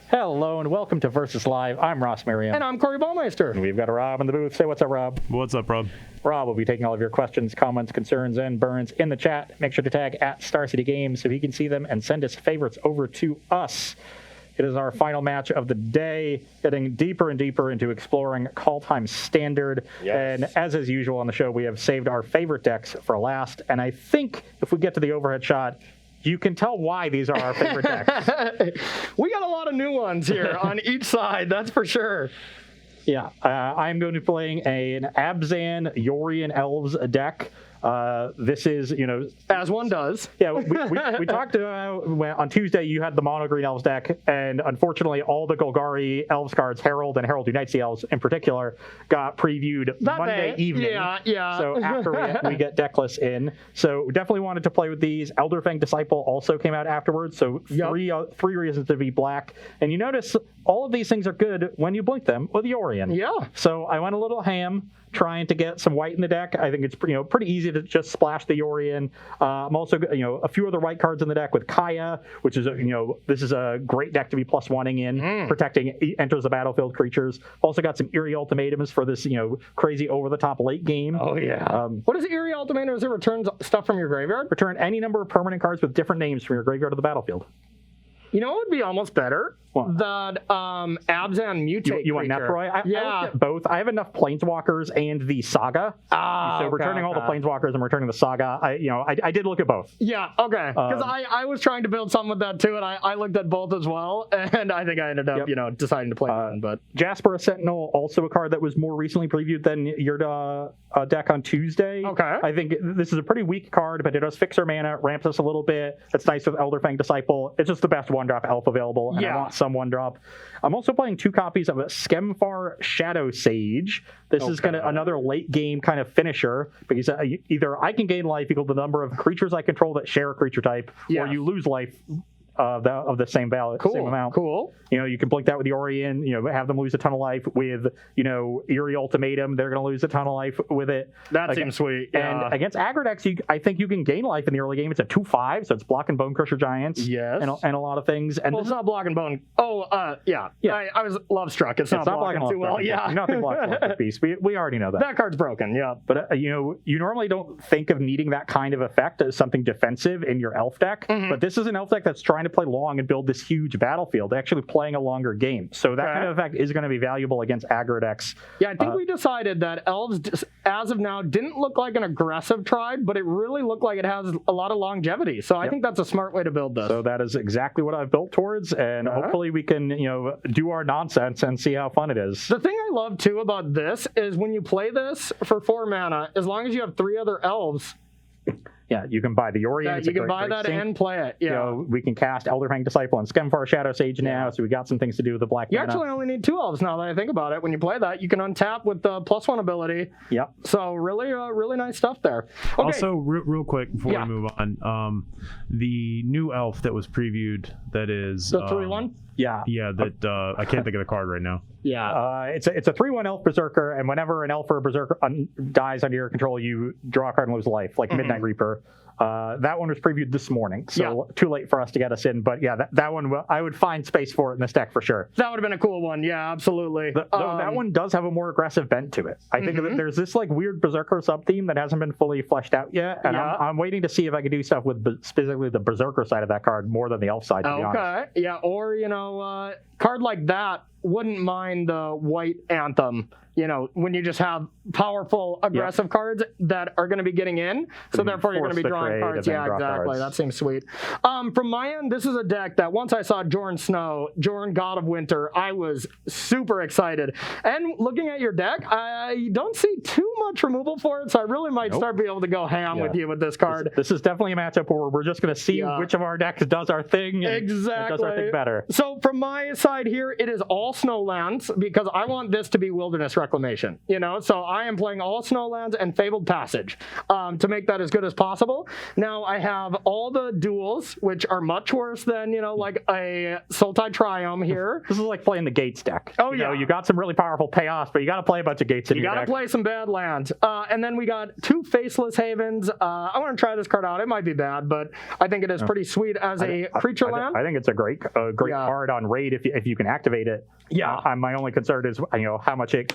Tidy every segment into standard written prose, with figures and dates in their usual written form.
Hello and welcome to Versus Live. I'm Ross Merriam. And I'm Corey Baumeister. And we've got Rob in the booth. Say what's up, Rob. What's up, Rob? Rob will be taking all of your questions, comments, concerns, and burns in the chat. Make sure to tag at Star City Games so he can see them and send his favorites over to us. It is our final match of the day, getting deeper and deeper into exploring Kaldheim Standard. Yes. And as is usual on the show, we have saved our favorite decks for last. And I think if we get to the overhead shot, you can tell why these are our favorite decks. We got a lot of new ones here on each side, that's for sure. Yeah, I'm going to be playing an Abzan Yorion Elves deck. This is, As one does. Yeah, we talked on Tuesday. You had the mono green elves deck, and unfortunately, all the Golgari elves cards, Herald and Herald Unites the Elves in particular, got previewed Monday evening. Yeah. So after we get deckless in, so we definitely wanted to play with these. Elderfang Disciple also came out afterwards, so three reasons to be black. And you notice all of these things are good when you blink them with Yorion. Yeah. So I went a little ham, trying to get some white in the deck. I think it's pretty easy to just splash the Yorion. I'm also a few other white cards in the deck with Kaya, which is this is a great deck to be +1ing in, protecting enters the battlefield creatures. Also got some Eerie Ultimatums for this crazy over the top late game. Oh yeah. What is Eerie Ultimatums? It returns stuff from your graveyard. Return any number of permanent cards with different names from your graveyard to the battlefield. You know what would be almost better? What? That Abzan mutate You want creature. Nephroy? I looked at both. I have enough Planeswalkers and the Saga. So returning all the Planeswalkers and returning the Saga, I did look at both. Yeah, okay. Because I was trying to build something with that too, and I looked at both as well, and I think I ended up, deciding to play one. But Jasper Sentinel, also a card that was more recently previewed than your deck on Tuesday. Okay. I think this is a pretty weak card, but it does fix our mana, ramps us a little bit. It's nice with Elderfang Disciple. It's just the best one-drop elf available, and I want some one-drop. I'm also playing 2 copies of a Skemfar Shadow Sage. This is another late-game kind of finisher, because either I can gain life equal to the number of creatures I control that share a creature type, or you lose life of the same value, same amount. Cool. You can blink that with Yorion, have them lose a ton of life with, Eerie Ultimatum. They're going to lose a ton of life with it. That seems sweet. Yeah. And against aggro decks, I think you can gain life in the early game. It's a 2/5, so it's blocking Bone Crusher Giants. Yes. And a lot of things. And it's not blocking Bone. Yeah. I was love struck. It's not blocking too well. Yeah. Nothing blocks Love Beast. We already know that. That card's broken, yeah. But, you normally don't think of needing that kind of effect as something defensive in your elf deck. Mm-hmm. But this is an elf deck that's trying to play long and build this huge battlefield, actually playing a longer game. So that kind of effect is going to be valuable against aggro decks. Yeah, I think we decided that elves, as of now, didn't look like an aggressive tribe, but it really looked like it has a lot of longevity. So I think that's a smart way to build this. So that is exactly what I've built towards, and hopefully we can, do our nonsense and see how fun it is. The thing I love, too, about this is when you play this for 4 mana, as long as you have 3 other elves... Yeah, you can buy the Yorion. You can buy that and play it. Yeah, we can cast Elderfang Disciple and Skemfar Shadow Sage now, so we got some things to do with the black mana. You actually only need 2 elves now that I think about it. When you play that, you can untap with the +1 ability. Yep. So really nice stuff there. Okay. Also, real quick before we move on, the new elf that was previewed, that is the 3/1. Yeah. Yeah, that I can't think of the card right now. Yeah. It's a 3/1 elf berserker, and whenever an elf or a berserker dies under your control, you draw a card and lose life, like Midnight Reaper. That one was previewed this morning, so too late for us to get us in. But yeah, that one, I would find space for it in this deck for sure. That would have been a cool one. Yeah, absolutely. That one does have a more aggressive bent to it. I think that there's this weird berserker sub-theme that hasn't been fully fleshed out yet, and I'm waiting to see if I can do stuff with specifically the berserker side of that card more than the elf side, to be honest. Yeah, or card like that, wouldn't mind the white Anthem. When you just have powerful, aggressive cards that are going to be getting in, so therefore you're going to be drawing cards. Yeah, exactly. Cards. That seems sweet. From my end, this is a deck that once I saw Jorn Snow, Jorn God of Winter, I was super excited. And looking at your deck, I don't see too much removal for it, so I really might start being able to go ham with you with this card. This is definitely a matchup where we're just going to see which of our decks does our thing and does our thing better. So from my side here, it is all Snowlands, because I want this to be Wilderness Reclamation, so I am playing all Snowlands and Fabled Passage to make that as good as possible. Now I have all the duels, which are much worse than like a Sultai Triome here. This is like playing the Gates deck. You got some really powerful payoffs, but you got to play a bunch of Gates in your deck. You got to play some bad lands. And then we got 2 Faceless Havens. I want to try this card out. It might be bad, but I think it is pretty sweet as a creature land. I think it's a great card on raid if if you can activate it. Yeah. My only concern is how much it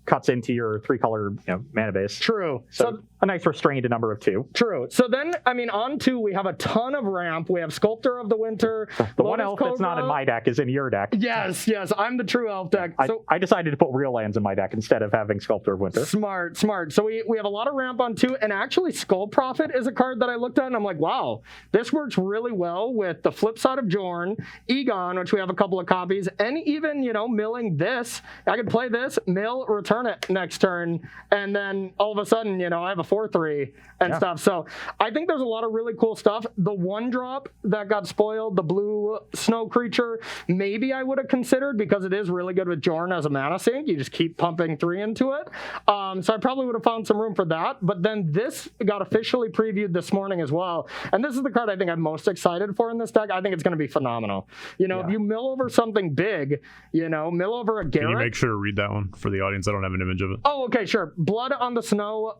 cuts into your 3-color mana base. True. So a nice restrained number of 2. True. So then, on 2, we have a ton of ramp. We have Sculptor of the Winter. The one elf that's not in my deck is in your deck. Yes. I'm the true elf deck. I decided to put real lands in my deck instead of having Sculptor of Winter. Smart. So we have a lot of ramp on 2, and actually Skull Prophet is a card that I looked at, and I'm like, wow, this works really well with the flip side of Jorn, Egon, which we have a couple of copies, and even, milling this. I could play this, mill, return it next turn, and then all of a sudden, I have a 4/3 and stuff. So I think there's a lot of really cool stuff. The 1-drop that got spoiled, the blue snow creature, maybe I would have considered because it is really good with Jorn as a mana sink. You just keep pumping 3 into it. So I probably would have found some room for that. But then this got officially previewed this morning as well. And this is the card I think I'm most excited for in this deck. I think it's going to be phenomenal. If you mill over something big, mill over a Garrett. Can you make sure to read that one for the audience? I don't have an image of it. Oh, okay, sure. Blood on the Snow.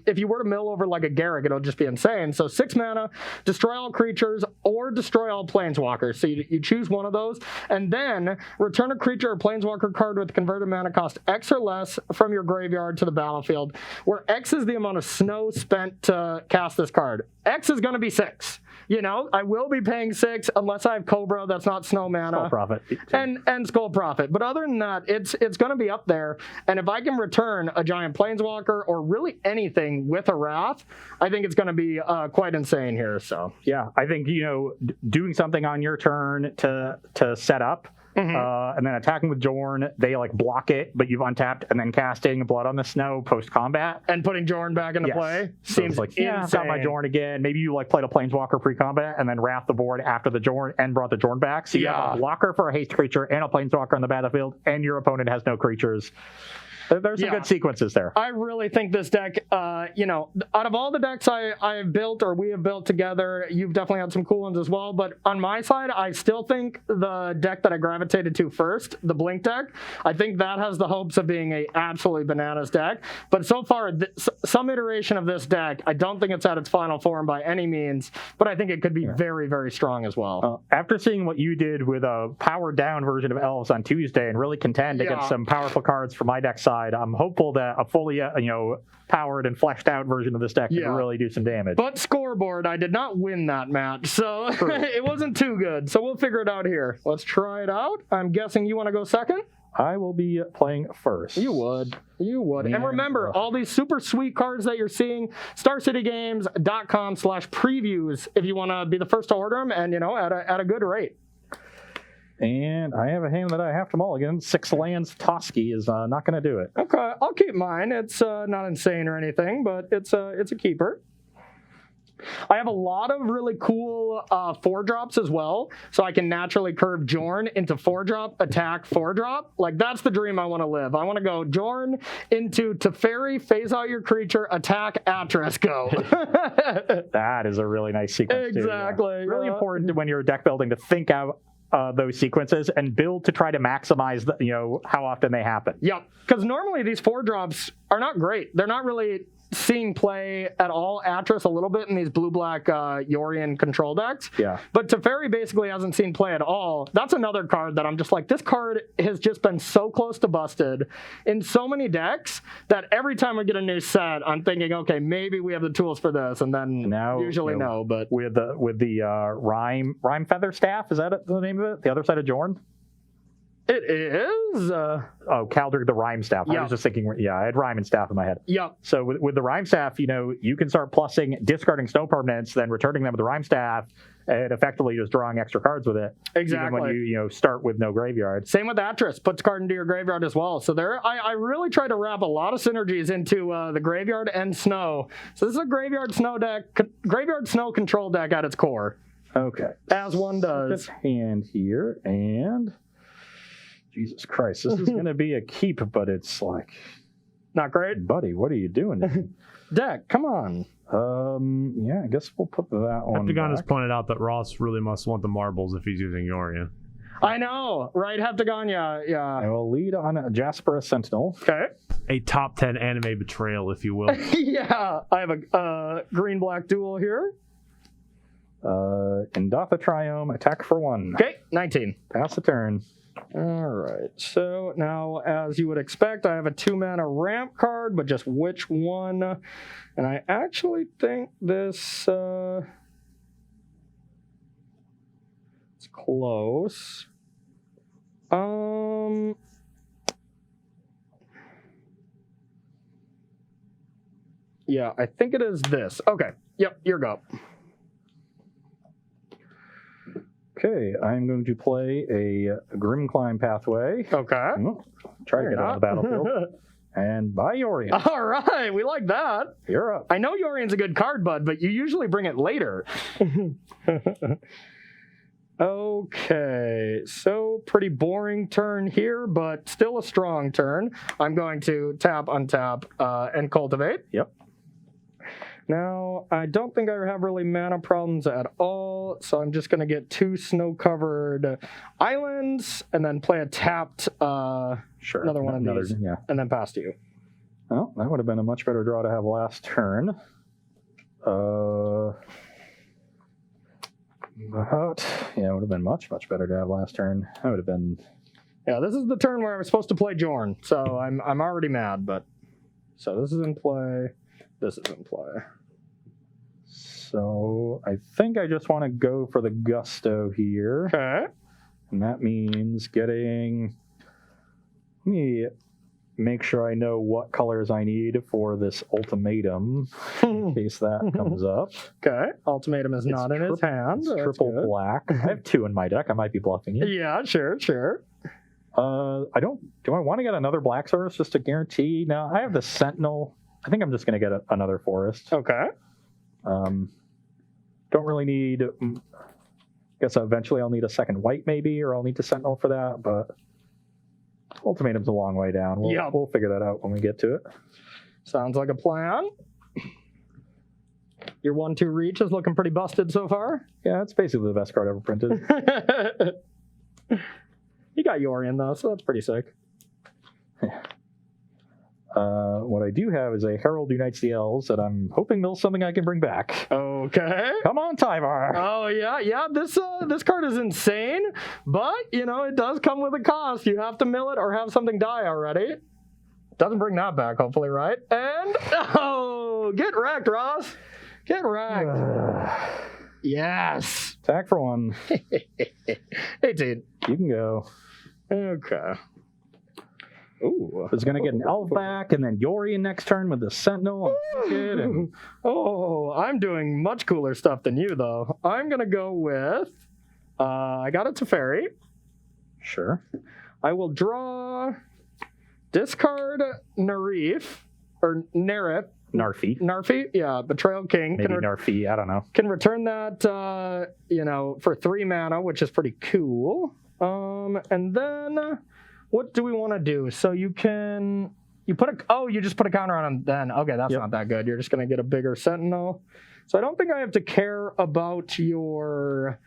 If you were to mill over like a Garrick, it'll just be insane. So 6 mana, destroy all creatures or destroy all planeswalkers. So you choose one of those, and then return a creature or planeswalker card with converted mana cost X or less from your graveyard to the battlefield, where X is the amount of snow spent to cast this card. X is going to be 6. I will be paying 6 unless I have Cobra. That's not snow mana. Skull Prophet. And Skull Prophet. But other than that, it's going to be up there. And if I can return a giant planeswalker or really anything with a Wrath, I think it's going to be quite insane here. So yeah, I think doing something on your turn to set up. And then attacking with Jorn, they block it, but you've untapped, and then casting Blood on the Snow post combat and putting Jorn back into play seems like I've got my Jorn again. Maybe you played a Planeswalker pre combat and then wrapped the board after the Jorn and brought the Jorn back. So you have a blocker for a haste creature and a Planeswalker on the battlefield, and your opponent has no creatures. There's some good sequences there. I really think this deck, out of all the decks I have built or we have built together, you've definitely had some cool ones as well. But on my side, I still think the deck that I gravitated to first, the Blink deck, I think that has the hopes of being a absolutely bananas deck. But so far, some iteration of this deck, I don't think it's at its final form by any means, but I think it could be very, very strong as well. After seeing what you did with a powered down version of Elves on Tuesday and really contend against some powerful cards for my deck side, I'm hopeful that a fully, powered and fleshed out version of this deck can really do some damage. But scoreboard, I did not win that match, so it wasn't too good. So we'll figure it out here. Let's try it out. I'm guessing you want to go second? I will be playing first. You would. And remember, all these super sweet cards that you're seeing, StarCityGames.com/previews if you want to be the first to order them and, at a good rate. And I have a hand that I have to mulligan. 6 lands, Toski is not going to do it. Okay, I'll keep mine. It's not insane or anything, but it's a keeper. I have a lot of really cool 4-drops as well, so I can naturally curve Jorn into 4-drop, attack 4-drop. That's the dream I want to live. I want to go Jorn into Teferi, phase out your creature, attack Atris, go. That is a really nice sequence. Exactly. Too. Really important when you're deck building to think out those sequences and build to try to maximize how often they happen. Yep, because normally these 4-drops are not great. They're not really seeing play at all. Atris a little bit in these blue-black Yorion control decks. Yeah. But Teferi basically hasn't seen play at all. That's another card that I'm just like, this card has just been so close to busted in so many decks that every time we get a new set, I'm thinking, okay, maybe we have the tools for this, and then usually no. But with the Rime Feather Staff, is that the name of it? The other side of Jorn? It is. Kaldheim the Rime Staff. I was just thinking, I had Rime and Staff in my head. Yep. So with the Rime Staff, you can start plussing, discarding snow permanents, then returning them with the Rime Staff, and effectively just drawing extra cards with it. Exactly. Even when you start with no graveyard. Same with Atris. Puts card into your graveyard as well. So I really try to wrap a lot of synergies into the graveyard and snow. So this is a graveyard snow control deck at its core. Okay. As one does. This hand here, and Jesus Christ, this is going to be a keep, but it's not great. Buddy, what are you doing? Deck, come on. I guess we'll put that on. Heptagon has pointed out that Ross really must want the marbles if he's using Yorion. I know, right, Heptagon? Yeah. I will lead on a Jasper Sentinel. Okay. A top 10 anime betrayal, if you will. Yeah, I have a green-black duel here. Indotha Triome, attack for 1. Okay, 19. Pass the turn. All right. So now, as you would expect, I have a 2-mana ramp card, but just which one? And I actually think this it's close. Yeah, I think it is this. Okay. Yep, your go. Okay, I'm going to play a Grim Climb Pathway. Okay. Try to get on the battlefield. And bye, Yorion. All right, we like that. You're up. I know Yorion's a good card, bud, but you usually bring it later. Okay, so pretty boring turn here, but still a strong turn. I'm going to tap, untap, and cultivate. Yep. Now, I don't think I have really mana problems at all, so I'm just going to get 2 snow-covered islands, and then play a tapped Sure. another one of these, yeah. and then pass to you. Well, that would have been a much better draw to have last turn. It would have been much better to have last turn. That would have been... Yeah, this is the turn where I was supposed to play Jorn, so I'm already mad, but... So this is in play, this is in play. So I think I just want to go for the Gusto here. Okay. And that means getting... Let me make sure I know what colors I need for this ultimatum, in case that comes up. Okay. Ultimatum is not in his hand. It's triple black. I have 2 in my deck. I might be bluffing you. Yeah, sure. Do I want to get another black source just to guarantee? No, I have the Sentinel. I think I'm just going to get another forest. Okay. Don't really need... guess eventually I'll need a second white maybe, or I'll need the Sentinel for that, but ultimatum's a long way down. We'll figure that out when we get to it. Sounds like a plan. Your 1/2 reach is looking pretty busted so far. Yeah, it's basically the best card ever printed. You got Yorion though, so that's pretty sick. What I do have is a Herald Unites the Elves that I'm hoping there's something I can bring back. Okay. Come on, Tyvar. Oh yeah. This card is insane, but it does come with a cost. You have to mill it or have something die already. Doesn't bring that back, hopefully, right? And get wrecked, Ross. Get wrecked. Yes. Attack for 1. 18. You can go. Okay. Ooh. It's going to get an elf back, and then Yorion next turn with the Sentinel. I'm doing much cooler stuff than you, though. I'm going to go with... I got a Teferi. Sure. I will draw... Discard Narif. Or Narif. Narfi. Yeah, Betrayal King. Maybe Narfi, I don't know. Can return that, for 3 mana, which is pretty cool. And then... What do we want to do? So you just put a counter on him then. Okay, that's not that good. You're just going to get a bigger Sentinel. So I don't think I have to care about your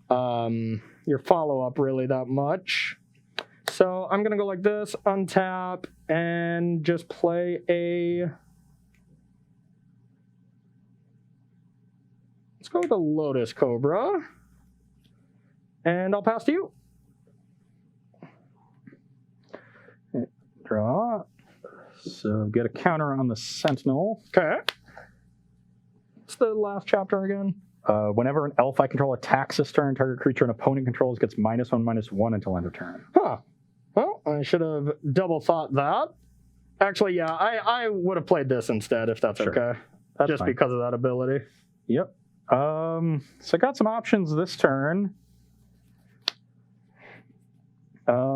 follow-up really that much. So I'm going to go like this, untap, and just play let's go with a Lotus Cobra. And I'll pass to you. Draw. So get a counter on the Sentinel. Okay. What's the last chapter again? Whenever an elf I control attacks this turn, target creature an opponent controls gets -1/-1 until end of turn. Huh. Well, I should have double thought that. Actually, yeah, I would have played this instead if that's okay. That's just fine. because of that ability. Yep. So I got some options this turn. Let's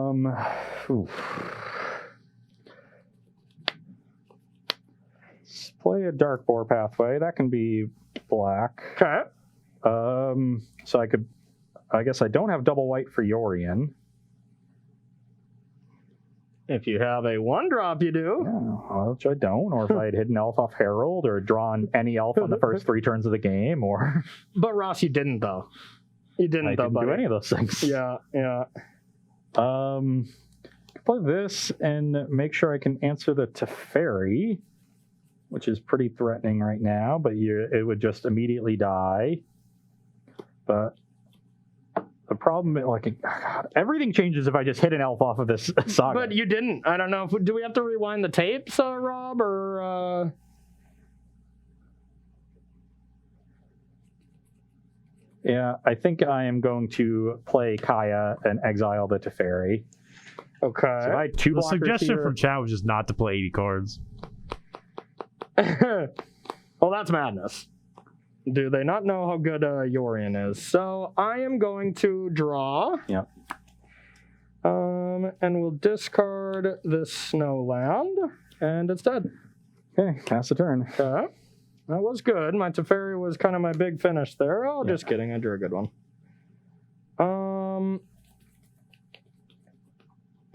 play a Dark Boar Pathway. That can be black. Okay. So I guess I don't have double white for Yorion. If you have a 1-drop, you do. Yeah, which I don't. Or if I had hidden elf off Herald or drawn any elf on the first 3 turns of the game, or... But Ross, you didn't, though. You didn't, though, buddy. Do any of those things. Yeah. Play this and make sure I can answer the Teferi, which is pretty threatening right now, but it would just immediately die. But The problem, like, God, everything changes if I just hit an elf off of this saga. But you didn't. I don't know. Do we have to rewind the tapes, Rob, or... Yeah, I think I am going to play Kaya and exile the Teferi. Okay. So I had 2 The blockers suggestion here. from chat was just not to play 80 cards. Well, that's madness. Do they not know how good Yorion is? So I am going to draw. Yep. And we'll discard this snow land, and it's dead. Okay, pass the turn. Okay. That was good. My Teferi was kind of my big finish there. Oh, just kidding. I drew a good one.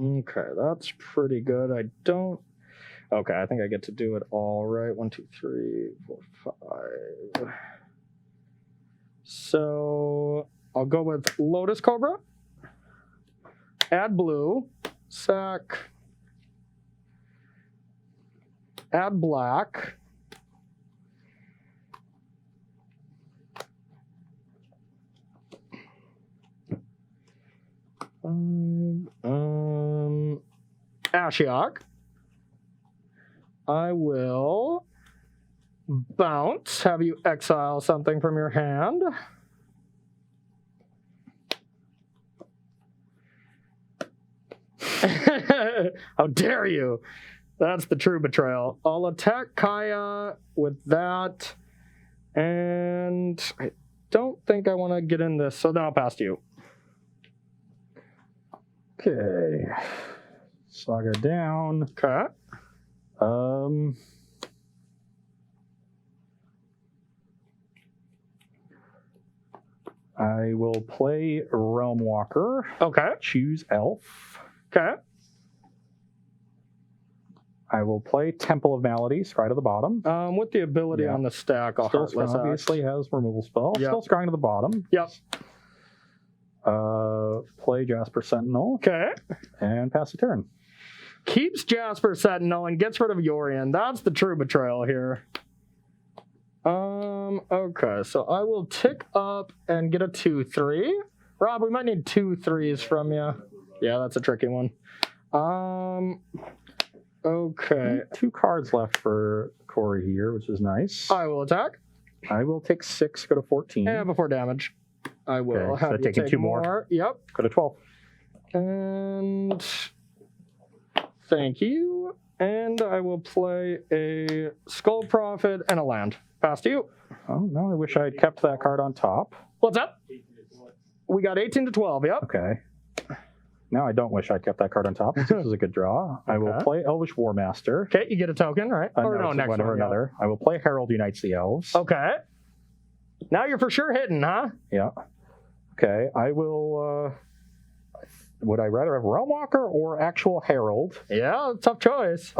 Okay, that's pretty good. I don't... Okay, I think I get to do it all right. 1, 2, 3, 4, 5. So I'll go with Lotus Cobra. Add blue. Sack. Add black. Ashiok. I will bounce, have you exile something from your hand. How dare you? That's the true betrayal. I'll attack Kaya with that, and I don't think I want to get in this, so then I'll pass to you. Okay. Saga down. Okay. I will play Realm Walker. Okay. Choose Elf. Okay. I will play Temple of Maladies right at the bottom. With the ability on the stack, I'll Still Heartless strong, Axe. obviously has removal spell. Yep. Still strong to the bottom. Yep. Play Jasper Sentinel Okay. and pass the turn. Keeps Jasper Sentinel and gets rid of Yorion. That's the true betrayal here. Okay, so I will tick up and get a 2/3. Rob, we might need 2 3s from you. Yeah, that's a tricky one. Okay. 2 cards left for Corey here, which is nice. I will attack. I will take 6, go to 14. And before damage, I will Okay, have so you taking take 2 more. Yep. Go to 12. And thank you. And I will play a Skull Prophet and a land. Pass to you. Oh, no, I wish I had kept that card on top. What's that? We got 18 to 12, yep. Okay. Now I don't wish I'd kept that card on top. This is a good draw. I will play Elvish War Master. Okay, you get a token, right? Or no, it's next one or one. Yeah. another. I will play Herald Unites the Elves. Okay. Now you're for sure hitting, huh? Yeah. Okay, I will... would I rather have Realm Walker or actual Herald? Yeah, tough choice.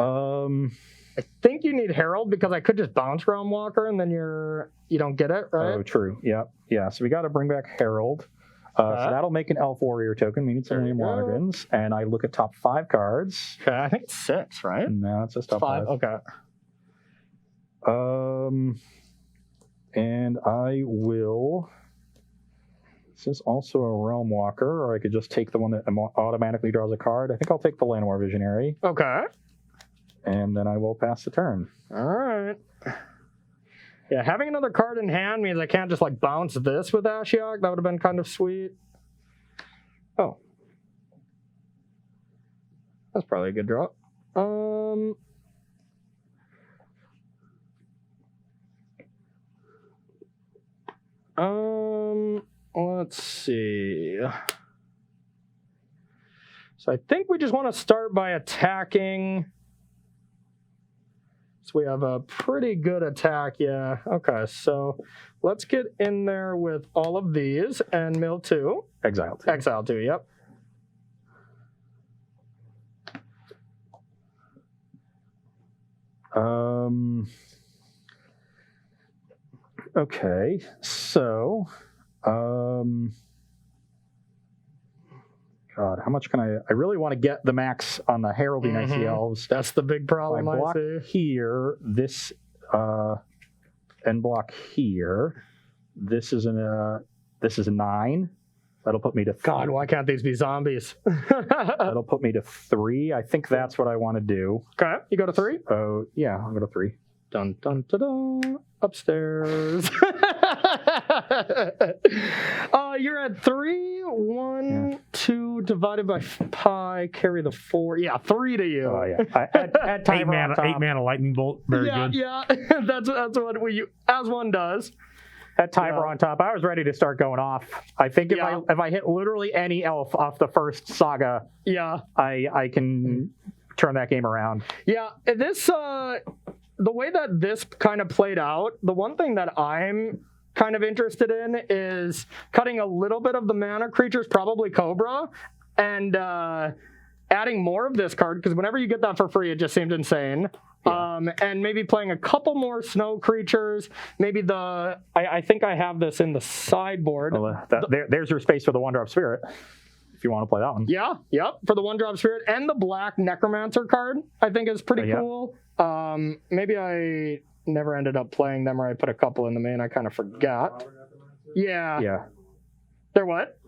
I think you need Herald because I could just bounce Realm Walker and then you don't get it, right? Oh, true. Yeah. Yeah, so we got to bring back Herald. So that'll make an Elf Warrior token. We need some William Lonergans. And I look at top 5 cards. Okay, I think it's 6, right? No, it's just top 5. Okay. And I will... This is also a Realm Walker, or I could just take the one that automatically draws a card. I think I'll take the Llanowar Visionary. Okay. And then I will pass the turn. All right. Yeah, having another card in hand means I can't just like bounce this with Ashiok. That would have been kind of sweet. Oh. That's probably a good draw. Let's see. So I think we just want to start by attacking. So we have a pretty good attack, yeah. Okay, so let's get in there with all of these and mill 2. Exile 2. Exile 2, yep. Okay, so God, how much can I really want to get the max on the Herald Unites the Elves. That's the big problem, I block see. here, this and block here. This is a 9. That'll put me to God, why can't these be zombies? that'll put me to 3. I think that's what I want to do. Okay, you go to 3? Oh, yeah, I'll go to 3. Dun, dun, dun, dun. Upstairs. You're at 3. 1, 2 divided by pi. Carry the 4. Yeah, 3 to you. Oh, yeah. Add Eight mana lightning bolt. Very good. Yeah. that's what as one does. That timer on top, I was ready to start going off. I think if I hit literally any elf off the first saga, I can turn that game around. Yeah, this the way that this kind of played out, the one thing that I'm kind of interested in is cutting a little bit of the mana creatures, probably Cobra, and adding more of this card, because whenever you get that for free, it just seems insane. Yeah. And maybe playing a couple more snow creatures. Maybe I think I have this in the sideboard. Well, there's your space for the 1-drop spirit, if you want to play that one. Yeah, yep, for the 1-drop spirit. And the black necromancer card, I think is pretty cool. Maybe I never ended up playing them, or I put a couple in the main. I kind of forgot. Yeah. They're what?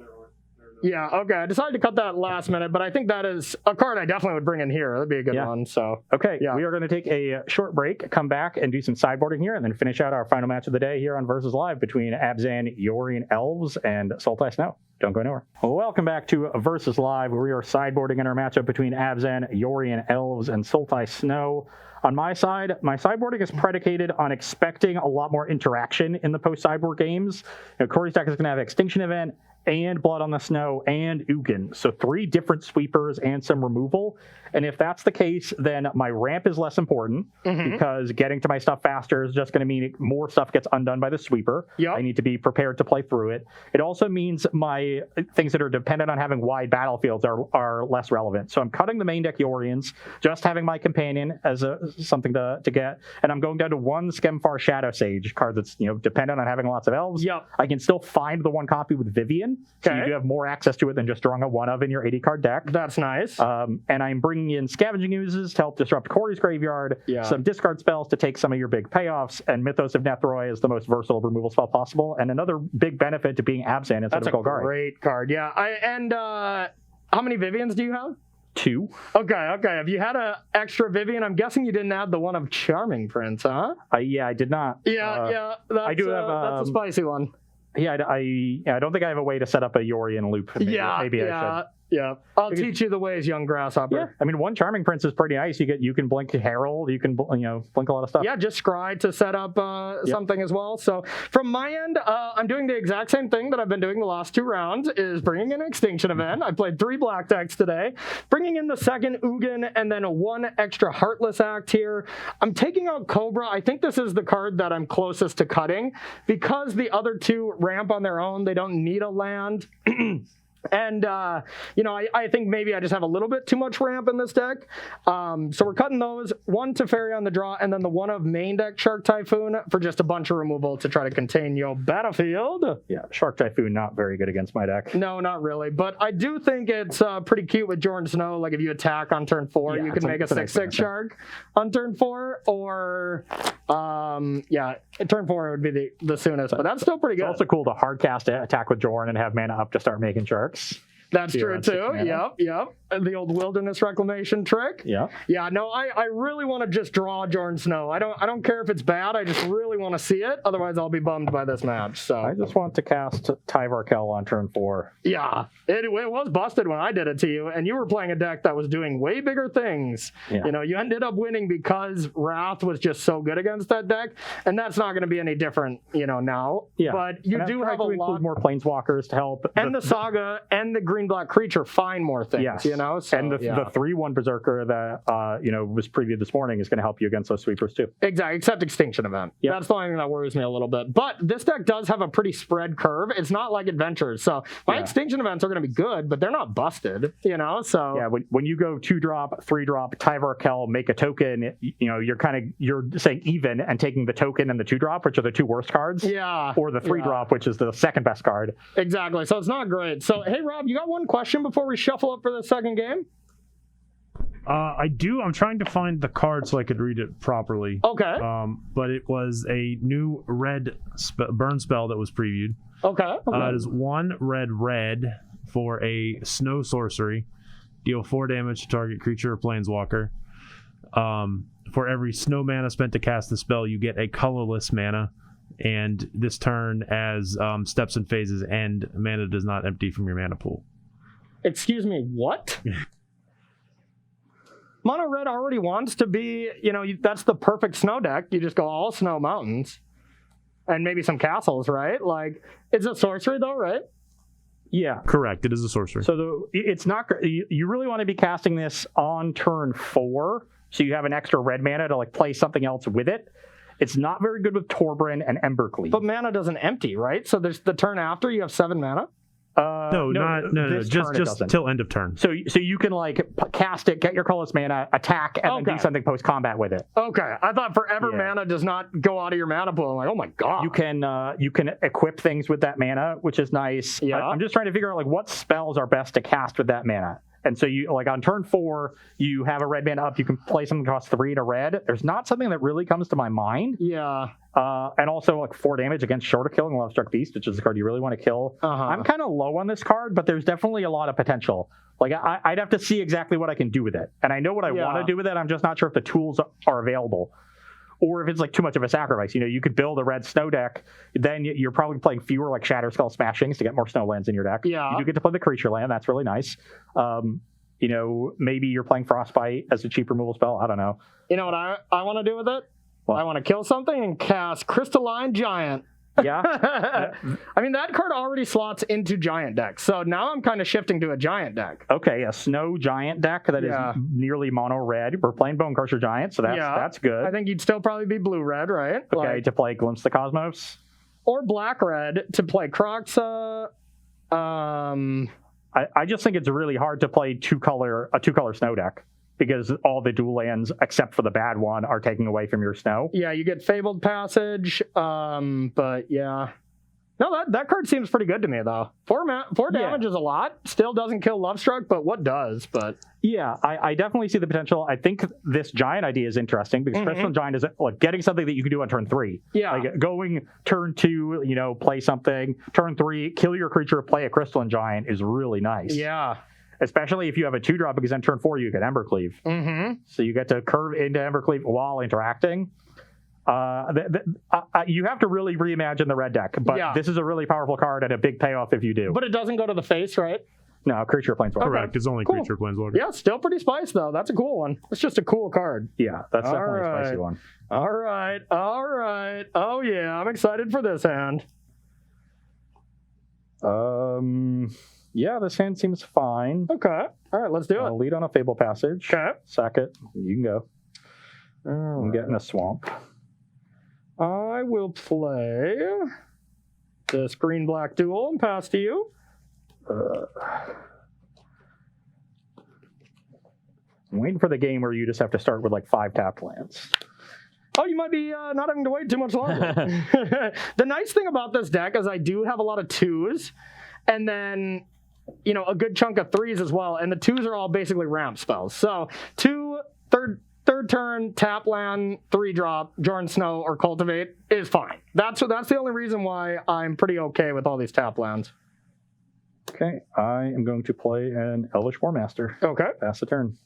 Yeah, okay. I decided to cut that last minute, but I think that is a card I definitely would bring in here. That'd be a good one. So okay, we are going to take a short break, come back and do some sideboarding here, and then finish out our final match of the day here on Versus Live between Abzan, Yorion Elves, and Sultai Snow. Don't go nowhere. Welcome back to Versus Live, where we are sideboarding in our matchup between Abzan, Yorion Elves, and Sultai Snow. On my side, my sideboarding is predicated on expecting a lot more interaction in the post-sideboard games. Corey's deck is going to have Extinction Event, and Blood on the Snow, and Ugin. So 3 different sweepers and some removal. And if that's the case, then my ramp is less important, because getting to my stuff faster is just going to mean more stuff gets undone by the sweeper. I need to be prepared to play through it. It also means my things that are dependent on having wide battlefields are less relevant. So I'm cutting the main deck Yorions, just having my companion as something to get. And I'm going down to 1 Skemfar Shadow Sage card that's dependent on having lots of elves. I can still find the 1 copy with Vivian. So you do have more access to it than just drawing a 1 of in your 80 card deck. That's nice. And I'm bringing in Scavenging Oozes to help disrupt Corey's graveyard, some discard spells to take some of your big payoffs, and Mythos of Nethroi is the most versatile removal spell possible. And another big benefit to being Abzan instead of Golgari. That's a great card. Yeah. How many Vivians do you have? 2. Okay. If you had an extra Vivian, I'm guessing you didn't add the one of Charming Prince, huh? Yeah, I did not. I do have. That's a spicy one. Yeah, I don't think I have a way to set up a Yorion loop. Maybe I should. Yeah, I'll teach you the ways, young grasshopper. Yeah, I mean, 1 Charming Prince is pretty nice. You can blink Herald, you can blink a lot of stuff. Yeah, just scry to set up something as well. So from my end, I'm doing the exact same thing that I've been doing the last 2 rounds, is bringing in Extinction Event. I played 3 black decks today, bringing in the second Ugin, and then 1 extra Heartless Act here. I'm taking out Cobra. I think this is the card that I'm closest to cutting, because the other 2 ramp on their own. They don't need a land. And, I think maybe I just have a little bit too much ramp in this deck. So we're cutting those. 1 Teferi on the draw, and then the 1 of main deck Shark Typhoon for just a bunch of removal to try to contain your battlefield. Yeah, Shark Typhoon not very good against my deck. No, not really. But I do think it's pretty cute with Jon Snow. Like, if you attack on turn 4, you can make a 6/6 Shark on turn 4. Or, turn 4 would be the soonest. But that's still pretty good. It's also cool to hardcast attack with Jorn and have mana up to start making sharks. That's true too. Yep. The old wilderness reclamation trick. Yeah. No, I really want to just draw Jon Snow. I don't care if it's bad. I just really want to see it. Otherwise, I'll be bummed by this match. So I just want to cast Tyvar Kell on turn 4. Yeah. It was busted when I did it to you, and you were playing a deck that was doing way bigger things. Yeah. You ended up winning because Wrath was just so good against that deck, and that's not going to be any different, now. Yeah. But you do have a lot. Include more Planeswalkers to help. And the Saga and the green-black creature find more things. Yes. So, and the 3/1 Berserker that was previewed this morning is going to help you against those sweepers too. Exactly, except Extinction Event. Yep. That's the only thing that worries me a little bit. But this deck does have a pretty spread curve. It's not like Adventures. So my Extinction Events are going to be good, but they're not busted. So yeah, when you go 2-drop, 3-drop, Tyvar Kell, make a token, you're saying even and taking the token and the 2-drop, which are the 2 worst cards. Yeah. Or the 3-drop, which is the second best card. Exactly. So it's not great. So hey, Rob, you got one question before we shuffle up for the second game? I do. I'm trying to find the card so I could read it properly. Okay. But it was a new red burn spell that was previewed. Okay. It is 1 red for a snow sorcery. Deal 4 damage to target creature or planeswalker. For every snow mana spent to cast the spell, you get a colorless mana. And this turn, as steps and phases end, mana does not empty from your mana pool. Excuse me, what? Mono red already wants to be, that's the perfect snow deck. You just go all snow mountains and maybe some castles, right? Like, it's a sorcery though, right? Yeah. Correct. It is a sorcery. So it's not. You really want to be casting this on turn 4, so you have an extra red mana to like play something else with it. It's not very good with Torbran and Embercleave. But mana doesn't empty, right? So there's the turn after you have 7 mana. No, just till end of turn. So you can like cast it, get your colorless mana, attack, and then do something post combat with it. Okay, I thought forever mana does not go out of your mana pool. I'm like, oh my god. You can equip things with that mana, which is nice. Yeah. I'm just trying to figure out like what spells are best to cast with that mana. And so you like on turn 4, you have a red mana up. You can play something that costs 3 to red. There's not something that really comes to my mind. Yeah. And also like 4 damage against Short of Killing Lovestruck Beast, which is the card you really want to kill. I'm kind of low on this card, but there's definitely a lot of potential. Like I'd have to see exactly what I can do with it, and I know what I want to do with it. I'm just not sure if the tools are available, or if it's like too much of a sacrifice. You could build a red snow deck, then you're probably playing fewer like Shatterskull Smashings to get more snow lands in your deck. Yeah. You do get to play the creature land. That's really nice. Maybe you're playing Frostbite as a cheap removal spell. I don't know. You know what I want to do with it? What? I want to kill something and cast Crystalline Giant. Yeah. I mean, that card already slots into Giant decks, so now I'm kind of shifting to a Giant deck. Okay, a snow giant deck that is nearly mono red. We're playing Bone Crusher Giant, so that's good. I think you'd still probably be blue red, right? Okay, to play Glimpse the Cosmos. Or black red to play Kroxa. I just think it's really hard to play a two-color snow deck, because all the dual lands, except for the bad one, are taking away from your snow. Yeah, you get Fabled Passage, but yeah. No, that card seems pretty good to me, though. 4 damage is a lot. Still doesn't kill Lovestruck, but what does? But yeah, I definitely see the potential. I think this Giant idea is interesting, because Crystal Giant is like getting something that you can do on turn 3. Yeah. Like going turn 2, play something. Turn 3, kill your creature, play a Crystalline Giant is really nice. Yeah. Especially if you have a 2-drop, because on turn 4 you get Embercleave. So you get to curve into Embercleave while interacting. You have to really reimagine the red deck, but this is a really powerful card and a big payoff if you do. But it doesn't go to the face, right? No, creature planeswalker. Correct. It's only creature planeswalker. Yeah, still pretty spiced though. That's a cool one. It's just a cool card. Yeah, that's definitely a spicy one. All right. Oh yeah, I'm excited for this hand. Yeah, this hand seems fine. Okay. All right, let's do it. I'll lead on a Fable Passage. Okay. Sack it. You can go. I'm getting a swamp. I will play this green-black duel and pass to you. I'm waiting for the game where you just have to start with like 5 tapped lands. Oh, you might be not having to wait too much longer. The nice thing about this deck is I do have a lot of 2s, and then a good chunk of 3s as well, and the 2s are all basically ramp spells. So 2 third turn, tap land, 3-drop, Jorn Snow, or Cultivate is fine. That's the only reason why I'm pretty okay with all these tap lands. Okay, I am going to play an Elvish War Master. Okay. Pass the turn.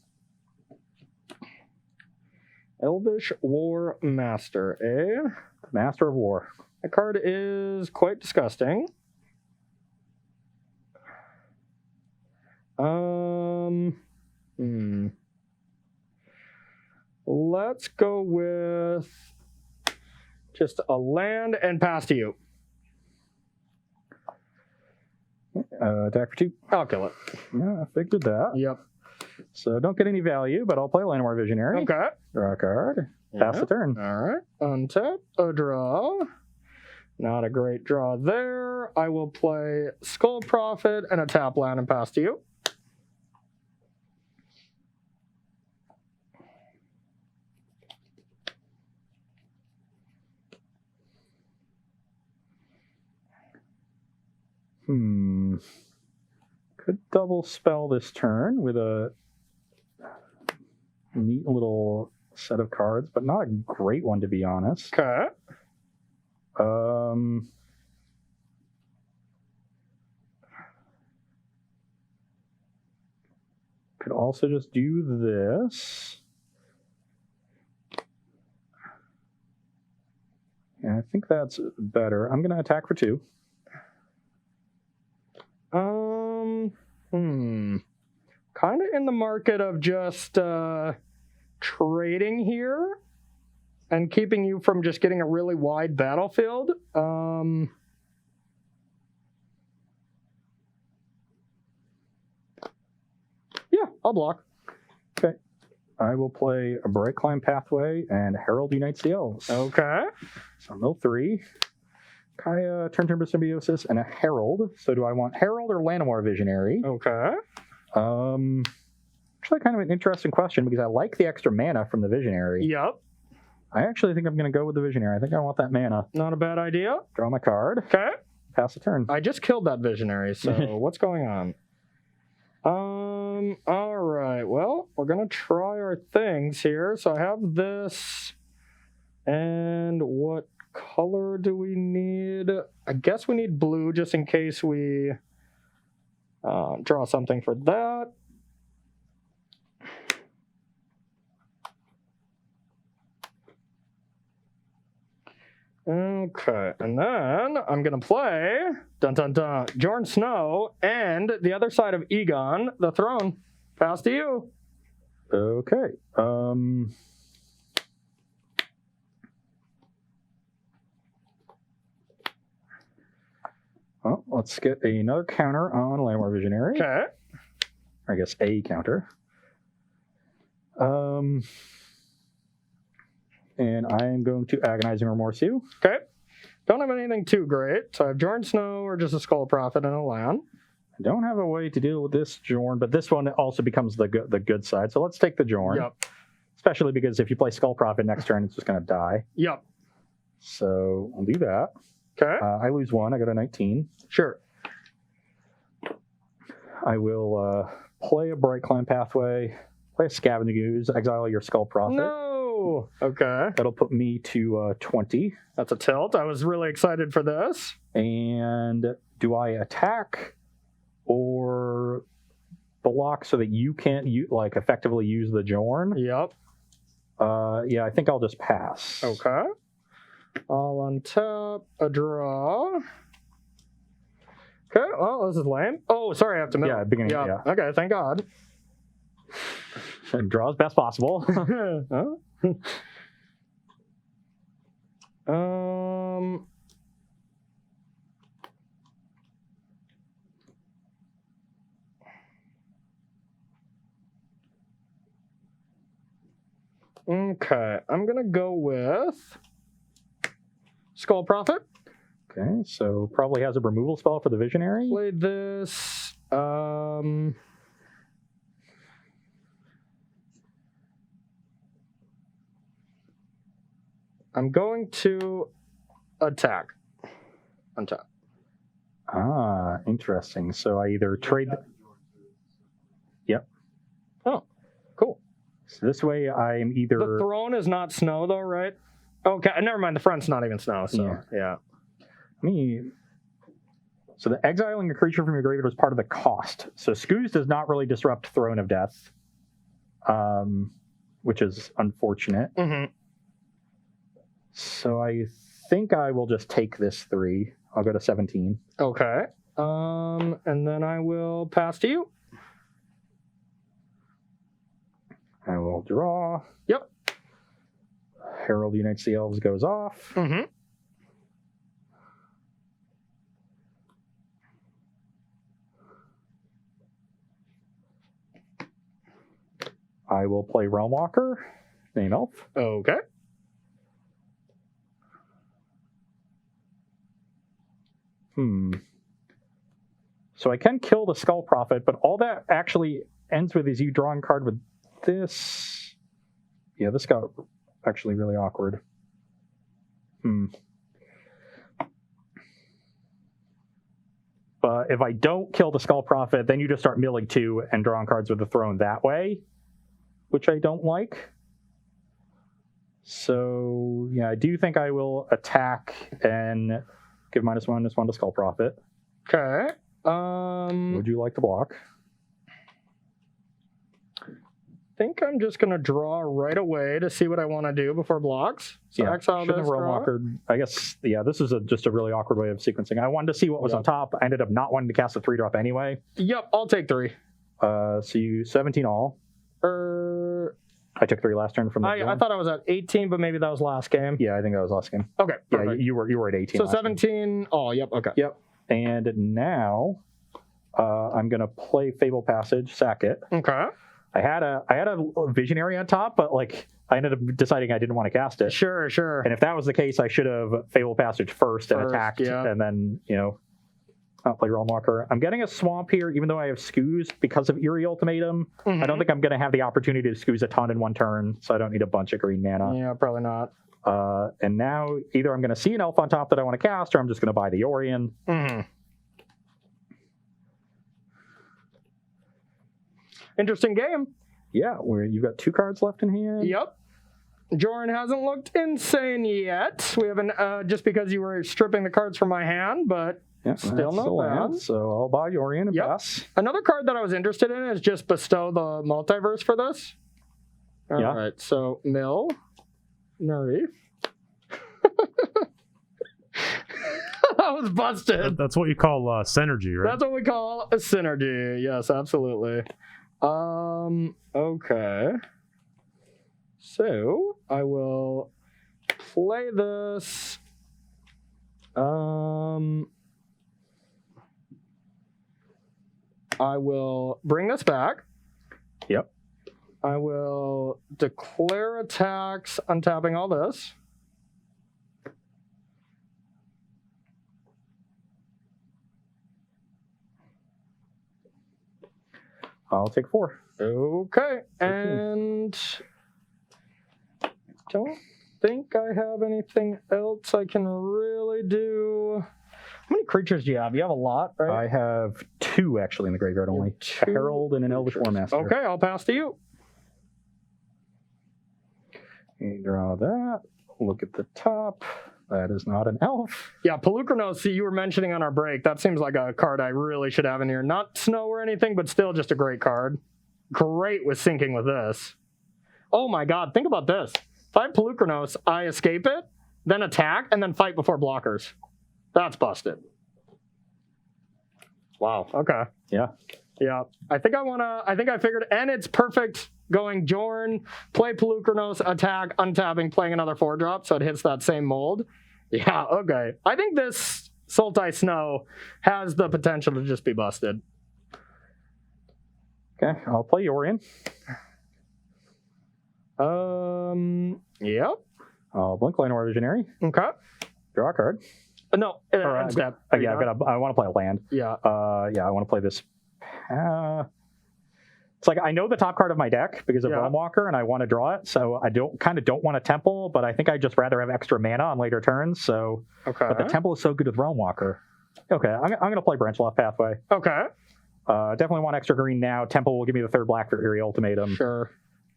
Elvish War Master, eh? Master of War. That card is quite disgusting. Let's go with just a land and pass to you. Attack for 2. I'll kill it. Yeah, I figured that. Yep. So don't get any value, but I'll play Llanowar Visionary. Okay. Draw a card. Pass the turn. All right. Untap. A draw. Not a great draw there. I will play Skull Prophet and a tap land and pass to you. Could double spell this turn with a neat little set of cards, but not a great one to be honest. Okay. Could also just do this. Yeah, I think that's better. I'm going to attack for 2. Kind of in the market of just trading here and keeping you from just getting a really wide battlefield. Yeah, I'll block. Okay. I will play a Bright Climb Pathway and Herald Unites the Elves. Okay. So mill 3. Kaya, Turn Symbiosis, and a Herald. So do I want Herald or Llanowar Visionary? Okay. Actually, kind of an interesting question because I like the extra mana from the Visionary. Yep. I actually think I'm going to go with the Visionary. I think I want that mana. Not a bad idea. Draw my card. Okay. Pass the turn. I just killed that Visionary, so what's going on? All right. Well, we're going to try our things here. So I have this. And what color do we need? I guess we need blue just in case we draw something for that. Okay, and then I'm going to play Jon Snow and the other side of Aegon, the throne. Pass to you. Okay. Well, let's get another counter on Llanowar Visionary. Okay. I guess a counter. And I'm going to Agonizing Remorse you. Okay. Don't have anything too great. So I have Jon Snow or just a Skull Prophet and a land. I don't have a way to deal with this Jorn, but this one also becomes the good side. So let's take the Jorn. Yep. Especially because if you play Skull Prophet next turn, it's just going to die. Yep. So I'll do that. Okay. I lose 1. I got a 19. Sure. I will play a Bright Climb Pathway, play a Scavenging Ooze, exile your Skull Prophet. No. Okay. That'll put me to 20. That's a tilt. I was really excited for this. And do I attack or block so that you can't effectively use the Jorn? Yep. Yeah, I think I'll just pass. Okay. I'll untap a draw. Okay, well, this is lame. Oh, sorry, I have to mill. Yeah, beginning, yeah. Okay, thank God. And draw as best possible. Okay, I'm gonna go with Skull Prophet. Okay, so probably has a removal spell for the Visionary. Play this. I'm going to attack. Untap. Ah, interesting. So I either trade. Yep. Oh, cool. So this way I am either. The throne is not snow, though, right? Okay, never mind. The front's not even snow, so yeah. So the exiling a creature from your graveyard was part of the cost. So Skooz does not really disrupt Throne of Death, which is unfortunate. Mm-hmm. So I think I will just take this 3. I'll go to 17. Okay. And then I will pass to you. I will draw. Yep. Herald Unites the Elves goes off. Mm-hmm. I will play Realm Walker, name elf. Okay. So I can kill the Skull Prophet, but all that actually ends with is you drawing a card with this. Yeah, this got actually really awkward. But if I don't kill the Skull Prophet, then you just start milling 2 and drawing cards with the throne that way, which I don't like. So, yeah, I do think I will attack and give -1/-1 to Skull Prophet. Okay. Would you like to block? think I'm just going to draw right away to see what I want to do before blocks. So exile shouldn't this, have Realm draw. Walker. I guess, this is just a really awkward way of sequencing. I wanted to see what was on top. I ended up not wanting to cast a 3-drop anyway. Yep, I'll take 3. So you 17 all. I took 3 last turn from the I thought I was at 18, but maybe that was last game. Yeah, I think that was last game. Okay, Yeah, perfect. you were at 18. So last 17 all, yep, okay. Yep. And now I'm going to play Fable Passage, sack it. Okay. I had a Visionary on top, but I ended up deciding I didn't want to cast it. Sure. And if that was the case, I should have Fable Passage first and attacked, and then, I'll play Realm Walker. I'm getting a Swamp here, even though I have Scoos because of Eerie Ultimatum. I don't think I'm going to have the opportunity to Scoos a ton in one turn, so I don't need a bunch of green mana. Yeah, probably not. And now either I'm going to see an Elf on top that I want to cast, or I'm just going to buy the Orion. Interesting game. Yeah, where you've got 2 cards left in hand. Yep. Joran hasn't looked insane yet. We haven't, just because you were stripping the cards from my hand, but still not bad. So I'll buy Orion and pass. Another card that I was interested in is just bestow the multiverse for this. All right, so Mill, Nerdy. That was busted. That's what you call synergy, right? That's what we call a synergy. Yes, absolutely. Okay. So I will play this. I will bring this back. Yep. I will declare attacks, untapping all this. I'll take 4. Okay, and I don't think I have anything else I can really do. How many creatures do you have? You have a lot, right? I have 2 actually in the graveyard only. A Herald and an Elvish War Master. Okay, I'll pass to you. You draw that. Look at the top. That is not an elf. Yeah, Pelucranos, see, you were mentioning on our break, that seems like a card I really should have in here. Not snow or anything, but still just a great card. Great with syncing with this. Oh my god, think about this. If I have Pelucranos, I escape it, then attack, and then fight before blockers. That's busted. Wow, okay. Yeah. Yeah, I think I figured, and it's perfect going Jorn, play Pelucranos, attack, untapping, playing another 4-drop, so it hits that same mold. Yeah, okay. I think this Sultai Snow has the potential to just be busted. Okay, I'll play Orion. Yep. I'll blink Llanowar Visionary. Okay. Draw a card. No, end step. I want to play a land. Yeah. I want to play this. It's like I know the top card of my deck because of Realm Walker, and I want to draw it. So I don't want a Temple, but I think I'd just rather have extra mana on later turns. So, but the Temple is so good with Realm Walker. Okay, I'm going to play Branchloft Pathway. Okay. Definitely want extra green now. Temple will give me the 3rd black for Eerie Ultimatum. Sure.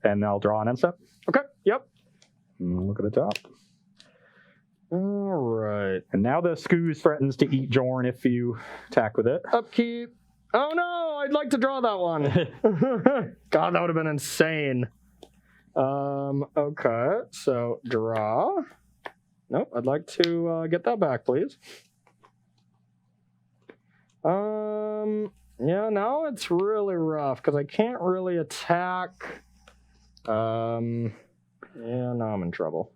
And I'll draw an end step. Okay. Yep. Look at the top. All right. And now the Scoos threatens to eat Jorn if you attack with it. Upkeep. Oh no, I'd like to draw that one. God, that would have been insane. Okay, so draw. Nope, I'd like to get that back, please. Yeah, now it's really rough because I can't really attack. Yeah, now I'm in trouble.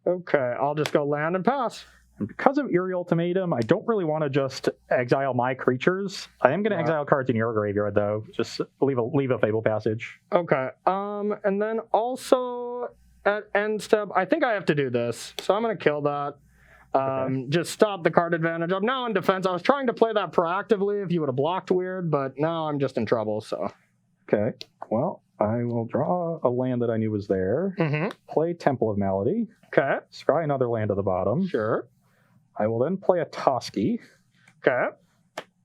Okay, I'll just go land and pass. And because of Eerie Ultimatum, I don't really want to just exile my creatures. I am going to exile cards in your graveyard, though. Just leave a Fable Passage. Okay. And then also at end step, I think I have to do this. So I'm going to kill that. Just stop the card advantage. I'm now in defense. I was trying to play that proactively if you would have blocked weird, but now I'm just in trouble, so. Okay. Well, I will draw a land that I knew was there. Play Temple of Malady. Okay. Scry another land to the bottom. Sure. I will then play a Toski. Okay.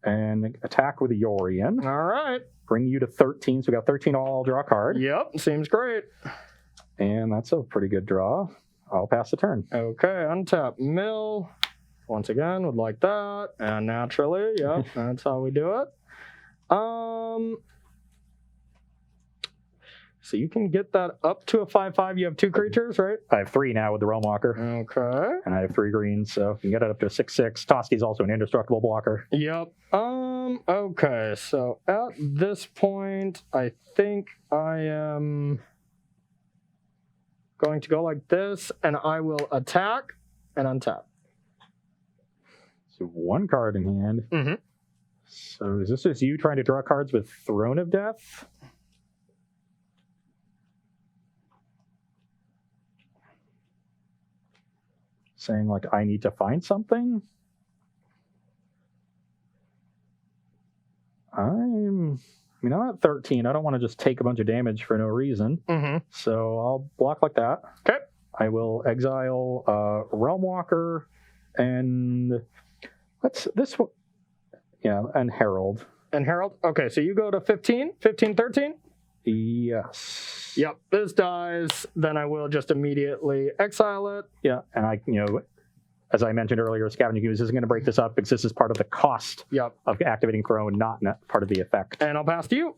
And attack with a Yorion. All right. Bring you to 13. So we got 13 all. I'll draw a card. Yep. Seems great. And that's a pretty good draw. I'll pass the turn. Okay. Untap mill. Once again, would like that. And naturally, yep. That's how we do it. So you can get that up to a 5/5. You have 2 creatures, right? I have 3 now with the Realm Walker. Okay. And I have 3 greens, so you can get it up to a 6/6. Toski's also an indestructible blocker. Yep. Okay. So at this point, I think I am going to go like this, and I will attack and untap. So 1 card in hand. Mm-hmm. So is this just you trying to draw cards with Throne of Death? Saying like I need to find something? I'm at 13. I don't want to just take a bunch of damage for no reason. Mm-hmm. So I'll block like that. Okay. I will exile Realm Walker and and Herald. And Harold. Okay, so you go to 15, 13. Yes. Yep. This dies. Then I will just immediately exile it. Yeah, and as I mentioned earlier, Scavenging Ooze isn't going to break this up because this is part of the cost Yep. of activating Throne, not part of the effect. And I'll pass to you.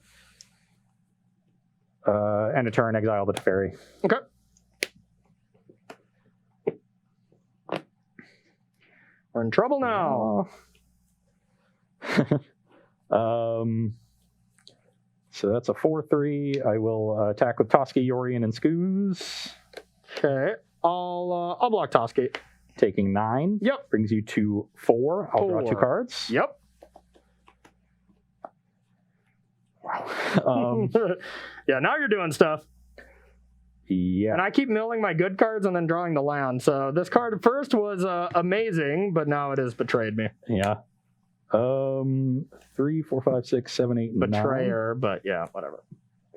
And a turn, exile the Teferi. Okay. We're in trouble now. So that's a 4/3. I will attack with Toski, Yorion, and Skoos. Okay. I'll block Toski. Taking 9. Yep. Brings you to 4. I'll draw 2 4. cards. Yep. Wow. Yeah, now you're doing stuff. Yeah. And I keep milling my good cards and then drawing the land. So this card at first was amazing, but now it has betrayed me. Yeah. 3, 4, 5, 6, 7, 8, 9. Betrayer, but yeah, whatever.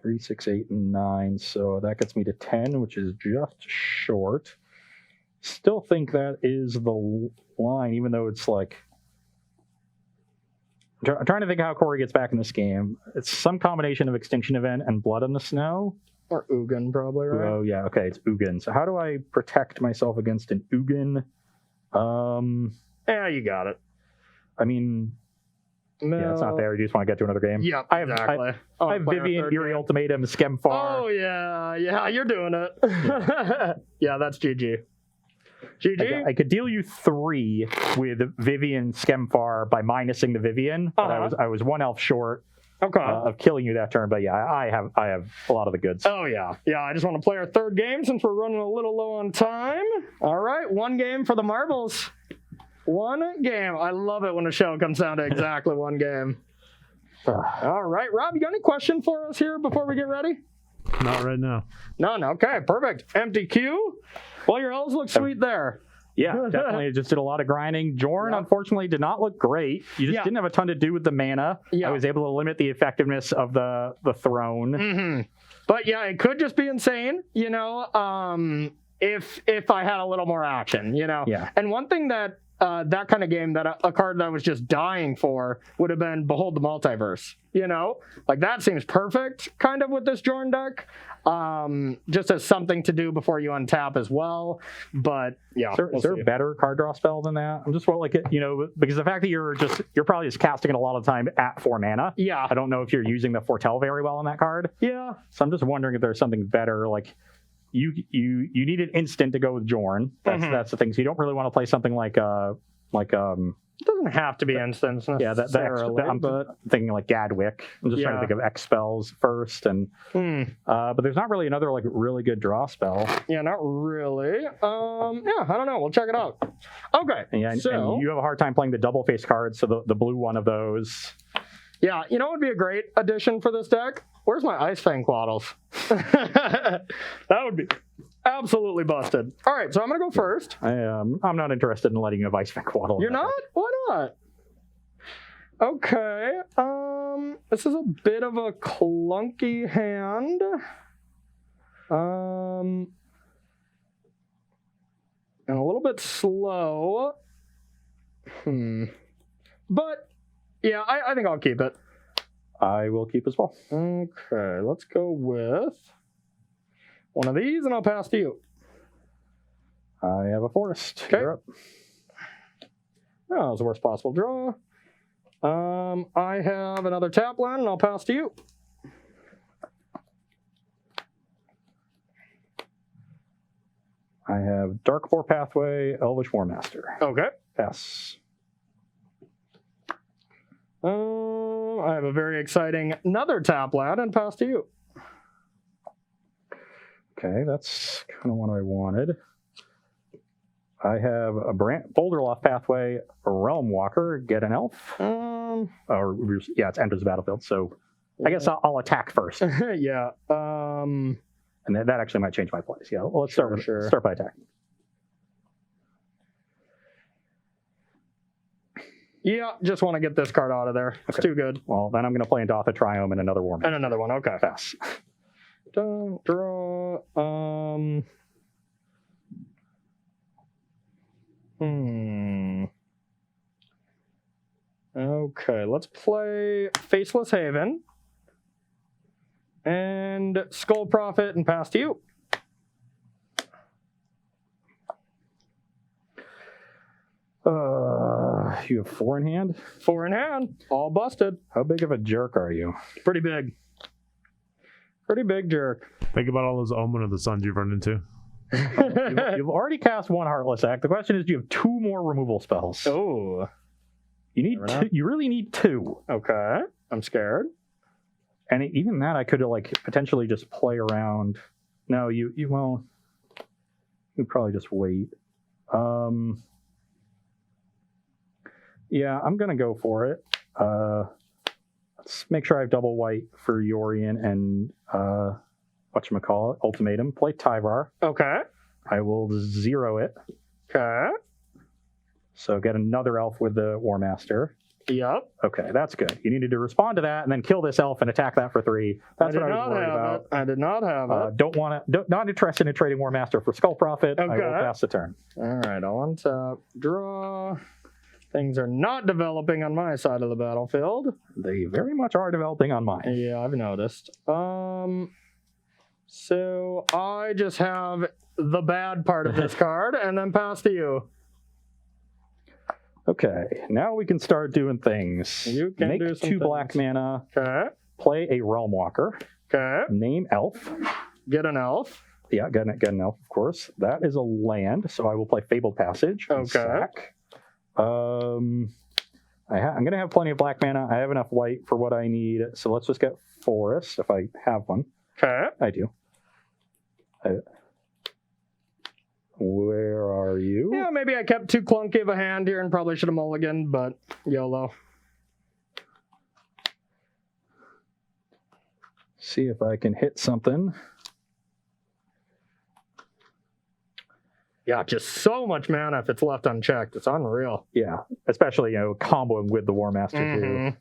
3, 6, 8, and 9. So that gets me to 10, which is just short. Still think that is the line, even though it's like... I'm trying to think how Corey gets back in this game. It's some combination of Extinction Event and Blood in the Snow. Or Ugin, probably, right? Oh, yeah, okay, it's Ugin. So how do I protect myself against an Ugin? Yeah, you got it. I mean... No. Yeah, it's not there. You just want to get to another game. Yeah, I have, exactly. I have Vivian, Eerie Ultimatum, Skemfar. Oh, yeah, you're doing it. Yeah, that's GG. GG? I could deal you 3 with Vivian Skemfar by minusing the Vivian, but I was 1 elf short of killing you that turn. But yeah, I have a lot of the goods. Oh, yeah. Yeah, I just want to play our 3rd game since we're running a little low on time. All right, 1 game for the marbles. 1 game. I love it when a show comes down to exactly 1 game. All right, Rob, you got any question for us here before we get ready? Not right now. None. Okay, perfect. Empty queue. Well, your elves look sweet there. Yeah, definitely. Just did a lot of grinding. Jorn, unfortunately, did not look great. You just didn't have a ton to do with the mana. Yeah. I was able to limit the effectiveness of the throne. Mm-hmm. But yeah, it could just be insane, if I had a little more action, Yeah. And one thing that that kind of game, that a card that I was just dying for would have been Behold the Multiverse. Like that seems perfect kind of with this Jorn deck. Just as something to do before you untap as well. But yeah, is there a better card draw spell than that? I'm just because the fact that you're probably just casting it a lot of the time at 4 mana. Yeah. I don't know if you're using the Foretell very well on that card. Yeah. So I'm just wondering if there's something better. Like you need an instant to go with Jorn. That's the thing. So you don't really want to play something like it doesn't have to be instance necessarily. I'm thinking like Gadwick. I'm just trying to think of X spells first, and but there's not really another like really good draw spell. Yeah, not really. Yeah, I don't know. We'll check it out. Okay. And you have a hard time playing the double face cards, so the blue one of those. Yeah, what would be a great addition for this deck? Where's my Ice Fang Quaddles? That would be absolutely busted. All right, so I'm going to go first. I'm not interested in letting you have Ice Fang Quaddle. You're not? Why not? Okay. This is a bit of a clunky hand. And a little bit slow. But yeah, I think I'll keep it. I will keep as well. Okay, let's go with one of these, and I'll pass to you. I have a forest. Okay. You're up. Oh, that was the worst possible draw. I have another tap land, and I'll pass to you. I have Dark Boar Pathway, Elvish War Master. Okay. Pass. I have a very exciting another tap lad and pass to you. Okay, that's kind of what I wanted. I have a Boulderloft Pathway, a Realm Walker, get an elf. It enters the battlefield, so I guess I'll attack first. Yeah. And that actually might change my plays. Yeah, well, let's start by attacking. Yeah, just want to get this card out of there. It's too good. Well, then I'm going to play Indotha Triome and another War Master. And another one, okay. Pass. Don't draw. Okay, let's play Faceless Haven. And Skull Prophet and pass to you. You have 4 in hand? 4 in hand. All busted. How big of a jerk are you? Pretty big. Pretty big jerk. Think about all those Omen of the Suns you've run into. You've already cast 1 Heartless Act. The question is, do you have 2 more removal spells? Oh. You need two, you really need 2. Okay. I'm scared. And even that, I could potentially just play around. No, you won't. You probably just wait. Yeah, I'm gonna go for it. Let's make sure I have double white for Yorion and whatchamacallit, Ultimatum. Play Tyvar. Okay. I will 0 it. Okay. So get another elf with the War Master. Yep. Okay, that's good. You needed to respond to that and then kill this elf and attack that for 3. That's what I was worried about. I did not have it. Not interested in trading War Master for Skull Prophet. Okay. I will pass the turn. All right, I'll untap. Draw. Things are not developing on my side of the battlefield. They very much are developing on mine. Yeah, I've noticed. So I just have the bad part of this card and then pass to you. Okay, now we can start doing things. You can make do some 2 things. black mana. Okay. Play a Realm Walker. Okay. Name elf. Get an elf. Yeah, get an elf, of course. That is a land, so I will play Fabled Passage. And Okay. sack. I'm going to have plenty of black mana. I have enough white for what I need, so let's just get Forest if I have one. Okay. I do. Where are you? Yeah, maybe I kept too clunky of a hand here and probably should have mulliganed, but YOLO. See if I can hit something. Yeah, just so much mana if it's left unchecked. It's unreal. Yeah, especially, comboing with the War Master too.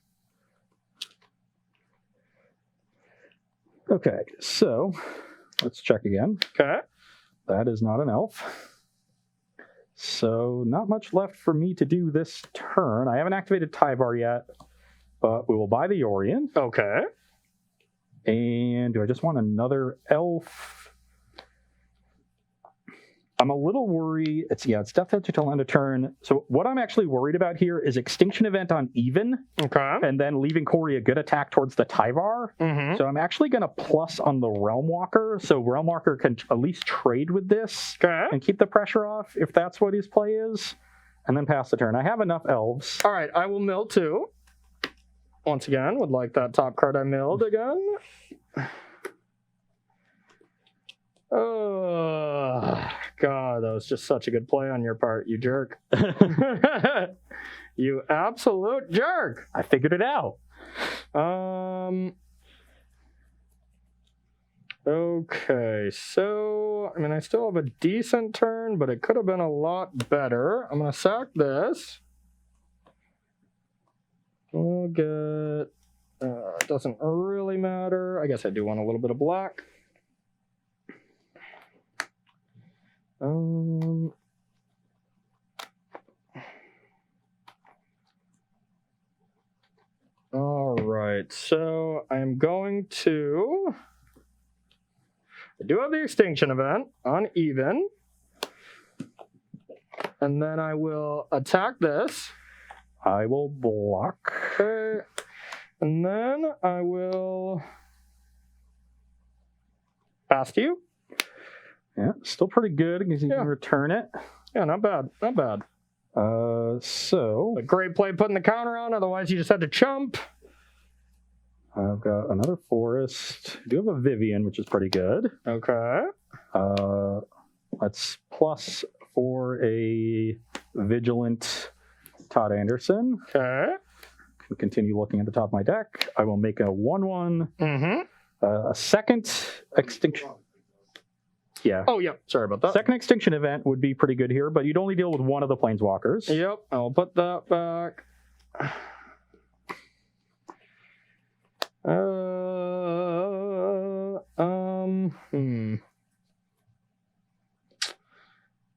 Okay, so let's check again. Okay. That is not an elf. So not much left for me to do this turn. I haven't activated Tyvar yet, but we will buy the Yorion. Okay. And do I just want another elf? I'm a little worried. It's Death Touch until end of turn. So what I'm actually worried about here is Extinction Event on even, Okay. and then leaving Corey a good attack towards the Tyvar. Mm-hmm. So I'm actually going to plus on the Realm Walker, so Realm Walker can at least trade with this Okay. and keep the pressure off if that's what his play is, and then pass the turn. I have enough elves. All right, I will mill 2. Once again, would like that top card I milled again. Oh, God, that was just such a good play on your part, you jerk. You absolute jerk. I figured it out. Okay, so, I still have a decent turn, but it could have been a lot better. I'm going to sack this. We'll get... doesn't really matter. I guess I do want a little bit of black. All right, so I'm going to... I do have the Extinction Event on even. And then I will attack this. I will block. Okay. And then I will pass to you. Yeah, still pretty good because you can return it. Yeah, not bad. Not bad. So a great play putting the counter on. Otherwise, you just had to chump. I've got another forest. I do have a Vivian, which is pretty good. Okay. Let's plus for a vigilant Todd Anderson. Okay. Can continue looking at the top of my deck. I will make a 1/1. Mm-hmm. A second extinction. Yeah. Oh, yeah. Sorry about that. Second extinction event would be pretty good here, but you'd only deal with one of the planeswalkers. Yep. I'll put that back.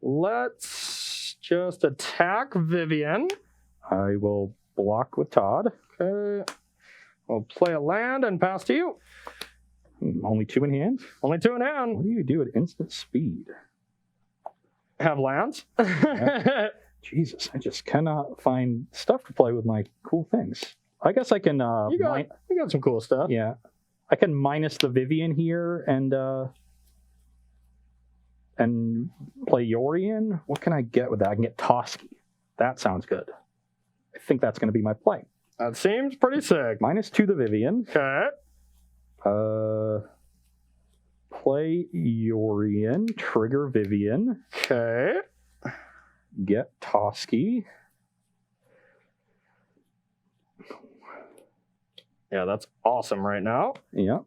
Let's just attack Vivian. I will block with Todd. Okay. I'll play a land and pass to you. Only 2 in hand. Only 2 in hand. What do you do at instant speed? Have lands. Jesus, I just cannot find stuff to play with my cool things. I guess I can. You got some cool stuff. Yeah, I can minus the Vivian here and play Yorion. What can I get with that? I can get Toski. That sounds good. I think that's going to be my play. That seems pretty sick. -2 the Vivian. Okay. Play Yorion, trigger Vivian, Okay. get Toski. Yeah, that's awesome right now. Yeah.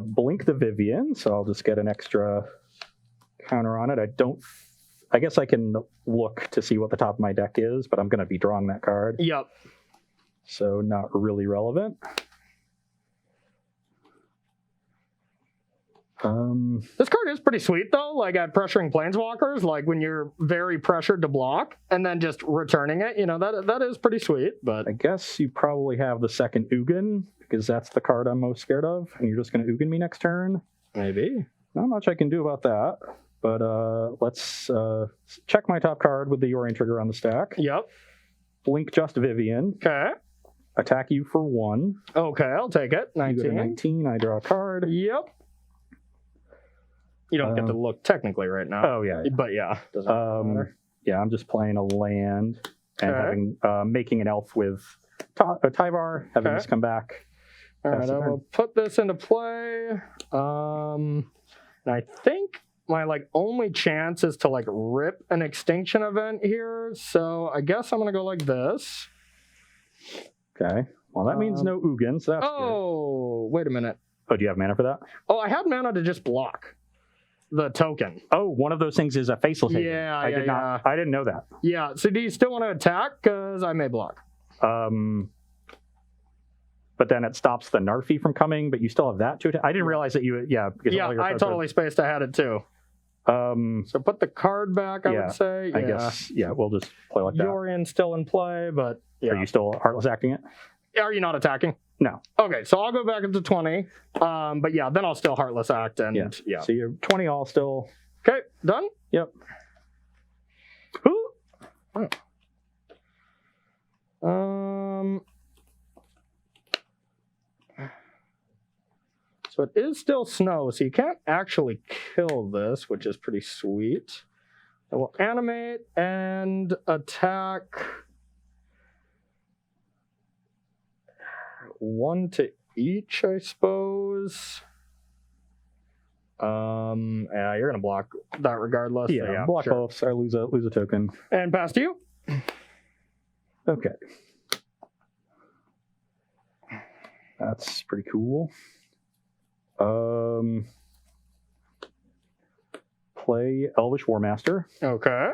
Blink the Vivian, so I'll just get an extra counter on it. I guess I can look to see what the top of my deck is, but I'm going to be drawing that card. Yep. So not really relevant. This card is pretty sweet, though, like at pressuring planeswalkers, like when you're very pressured to block and then just returning it, that is pretty sweet. But I guess you probably have the second Ugin, because that's the card I'm most scared of, and you're just going to Ugin me next turn. maybe. Not much I can do about that, but let's check my top card with the Yorion trigger on the stack. Yep. Blink just Vivian. Okay. Attack you for 1. Okay, I'll take it. You go 19. to 19, I draw a card. Yep. You don't get to look technically right now. Oh, yeah. But yeah, doesn't matter. Yeah, I'm just playing a land and making an elf with Tyvar, having this come back. All right, I will put this into play. And I think my only chance is to rip an extinction event here. So I guess I'm gonna go like this. Okay. Well, that means no Ugin, so that's good. Wait a minute. Oh, do you have mana for that? Oh, I had mana to just block the token. Oh, one of those things is a faceless haven. Yeah, I didn't know that. Yeah. So do you still want to attack? Because I may block. But then it stops the Narfi from coming, but you still have that to attack. I didn't realize that you, because all your I cards totally spaced ahead it too. So put the card back, I would say. I guess, we'll just play like that. Yorion's still in play, but Are you still Heartless acting it? Are you not attacking? No. Okay, so I'll go back up to 20. But yeah, then I'll still Heartless act and yeah. So you're 20 all still. Okay, done? Yep. Ooh. Oh. So it is still snow, so you can't actually kill this, which is pretty sweet. I will animate and attack 1 to each, I suppose. Yeah, you're gonna block that regardless. Yeah, so yeah, block sure. both, so I lose a token. And pass to you. Okay. That's pretty cool. Play Elvish Warmaster. Okay.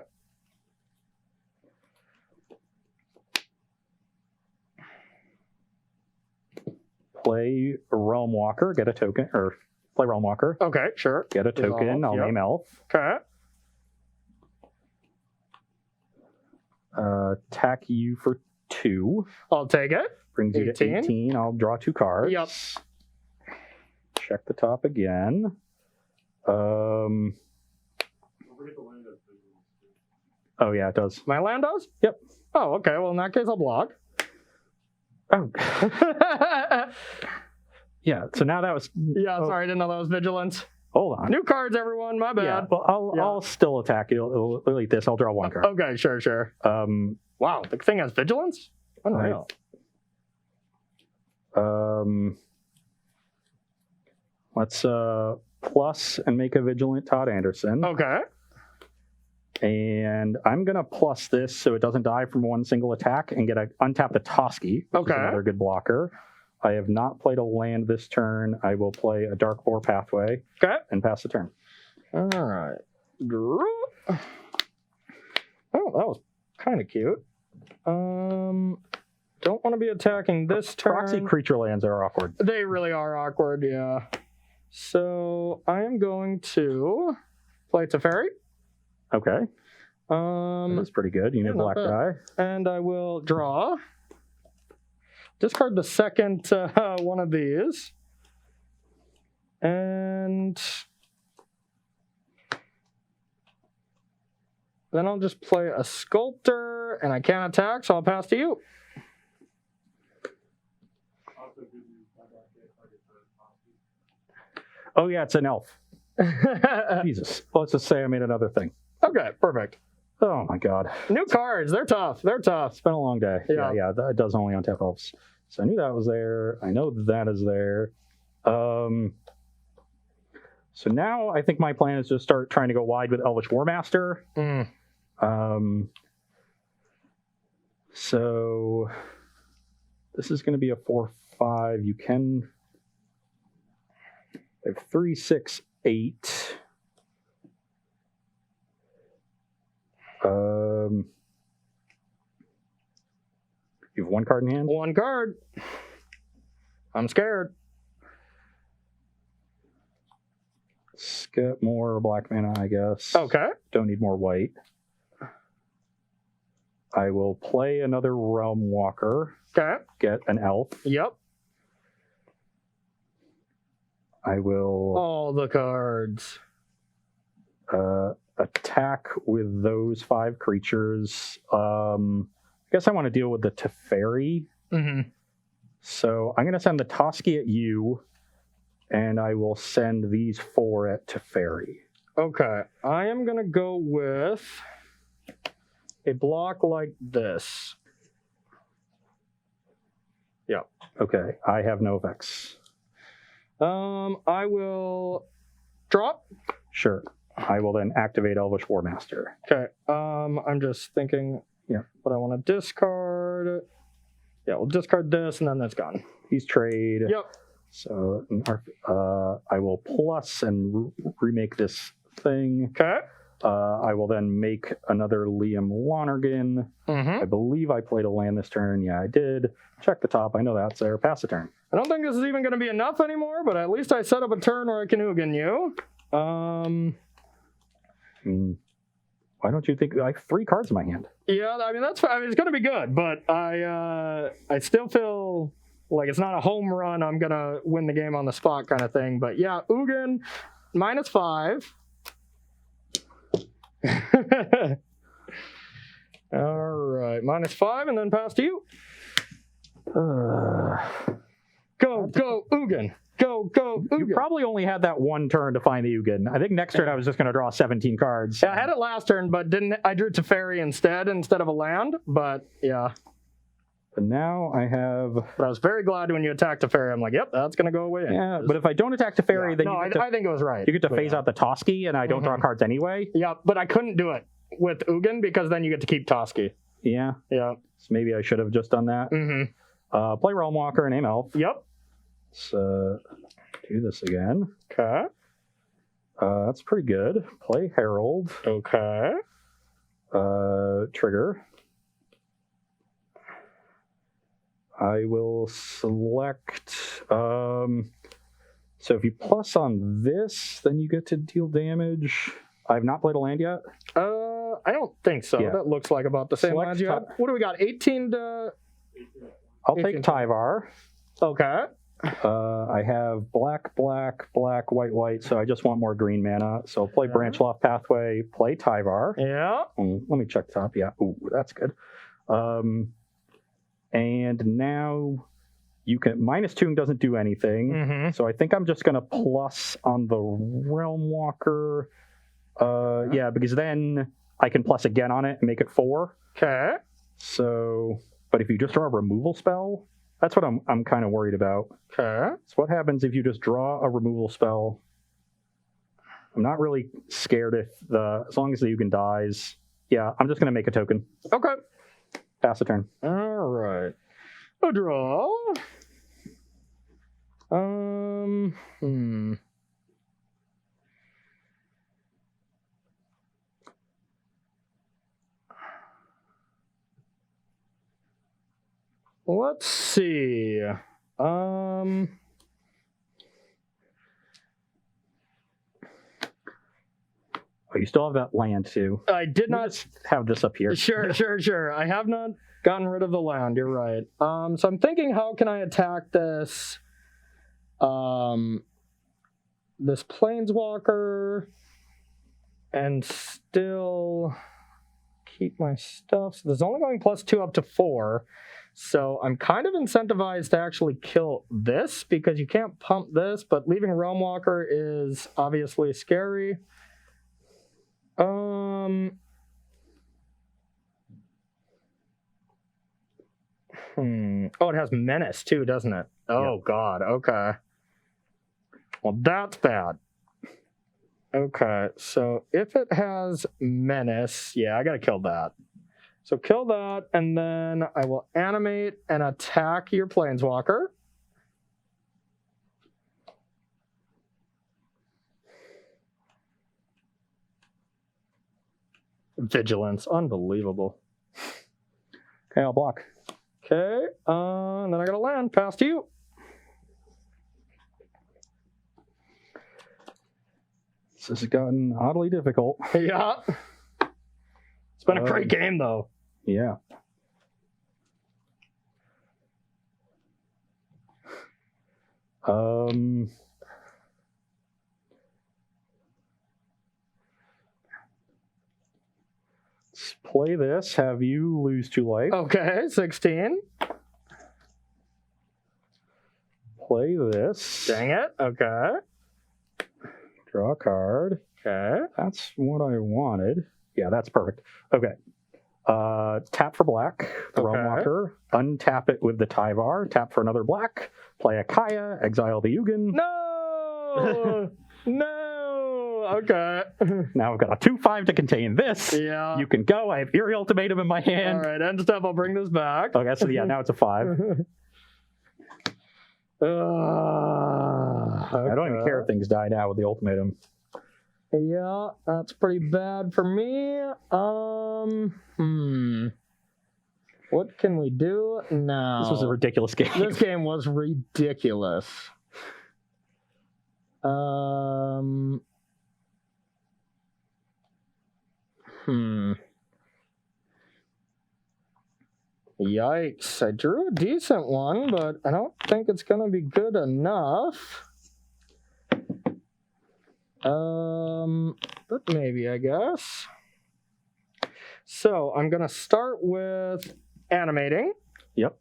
Play Realm Walker, get a token, or play Realm Walker. Okay, sure. Get a token, I'll name Elf. Okay. Attack you for 2. I'll take it. Brings you to 18. I'll draw 2 cards. Yep. Check the top again. Oh yeah, it does. My land does? Yep. Oh, okay. Well, in that case, I'll block. Oh. Yeah, so now that was... Yeah, sorry, I didn't know that was vigilance. Hold on. New cards, everyone. My bad. Yeah, well, I'll still attack you like this. I'll draw one card. Okay, sure. Wow, the thing has vigilance? Unreal. Let's plus and make a vigilant Todd Anderson. Okay. And I'm gonna plus this so it doesn't die from one single attack and untap the Toski, which is another good blocker. I have not played a land this turn. I will play a Dark Boar Pathway. Okay. And pass the turn. All right. Oh, that was kind of cute. Don't want to be attacking this turn. Proxy creature lands are awkward. They really are awkward, yeah. So I am going to play Teferi. Okay. That's pretty good. You need a black die. And I will draw. Discard the second one of these. And then I'll just play a Sculptor, and I can't attack, so I'll pass to you. Oh, yeah, it's an elf. Jesus. Well, let's just say I made another thing. Okay, perfect. Oh, my God. New cards. They're tough. It's been a long day. Yeah. Yeah, that does only untap elves. So I knew that was there. I know that is there. So now I think my plan is to start trying to go wide with Elvish Warmaster. So this is going to be a 4/5. You can... I have 3, 6, 8. You have one card in hand? One card. I'm scared. Let's get more black mana, I guess. Okay. Don't need more white. I will play another Realm Walker. Okay. Get an elf. Yep. I will... All the cards. Attack with those 5 creatures. I guess I want to deal with the Teferi. So I'm going to send the Toski at you, and I will send these 4 at Teferi. Okay. I am going to go with a block like this. Yep. Okay. I have no effects. I will drop. Sure. I will then activate Elvish Warmaster. Okay. I'm just thinking what I want to discard. Yeah, we'll discard this, and then that's gone. He's trade. Yep. So I will plus and remake this thing. Okay. I will then make another Liam Lonergan. I believe I played a land this turn. Yeah, I did. Check the top. I know that's there. Pass the turn. I don't think this is even going to be enough anymore, but at least I set up a turn where I can Ugin you. Why don't you think I have 3 cards in my hand? Yeah, I mean that's. I mean, it's going to be good, but I still feel like it's not a home run. I'm going to win the game on the spot kind of thing. But yeah, Ugin -5. All right, -5, and then pass to you. Go, Ugin. Go, Ugin. You probably only had that one turn to find the Ugin. I think next turn I was just going to draw 17 cards. Yeah, I had it last turn, but I drew Teferi instead of a land. But yeah. But now I have... But I was very glad when you attacked Teferi. I'm like, yep, that's going to go away. Yeah, but if I don't attack Teferi, then I think it was right. You get to phase out the Toski, and I don't draw cards anyway. Yeah, but I couldn't do it with Ugin because then you get to keep Toski. Yeah. Yeah. So maybe I should have just done that. Play Realm Walker and name Elf. Yep. Let's do this again. Okay. That's pretty good. Play Herald. Okay. Trigger. I will select... so if you plus on this, then you get to deal damage. I have not played a land yet. I don't think so. Yeah. That looks like about the same Select lands you have. What do we got? 18 to... I'll take Tyvar. Okay. I have black, white, white, so I just want more green mana. So play Branchloft Pathway, play Tyvar. Yeah. Let me check the top. Yeah. Ooh, that's good. And now You can -2 doesn't do anything. Mm-hmm. So I think I'm just gonna plus on the Realm Walker. Yeah, because then I can plus again on it and make it 4. Okay. So, but if you just draw a removal spell, that's what I'm kind of worried about. Okay. So what happens if you just draw a removal spell? I'm not really scared if as long as the Ugin dies. Yeah, I'm just gonna make a token. Okay. Pass the turn. All right. A draw. Let's see. Oh, you still have that land too. I did Let me not. just have this up here. Sure. I have not gotten rid of the land. You're right. So I'm thinking, how can I attack this? This planeswalker, and still keep my stuff. So there's only going +2 up to 4. So I'm kind of incentivized to actually kill this because you can't pump this, but leaving Realm Walker is obviously scary. Oh, it has Menace too, doesn't it? Oh, yeah. God. Okay. Well, that's bad. Okay, so if it has Menace, yeah, I gotta kill that. So kill that, and then I will animate and attack your Planeswalker. Vigilance, unbelievable. Okay, I'll block. Okay, and then I gotta land past you. This has gotten oddly difficult. Yeah. It's been a great game, though. Yeah. Let's play this. Have you lose 2 life. Okay, 16. Play this. Dang it. Okay. Draw a card. Okay. That's what I wanted. Yeah, that's perfect. Okay. Tap for black, the Realm Okay. Walker. Untap it with the Tyvar. Tap for another black. Play a Kaya. Exile the Ugin. No! No! Okay. Now I've got a 2/5 to contain this. Yeah. You can go. I have Eerie Ultimatum in my All hand. right, end step. I'll bring this back. Okay, so yeah, now it's a 5. Okay. I don't even care if things die now with the ultimatum. Yeah, that's pretty bad for me. What can we do now? This was a ridiculous game. This game was ridiculous. Yikes. I drew a decent one, but I don't think it's going to be good enough. But maybe, I guess. So I'm going to start with animating. Yep.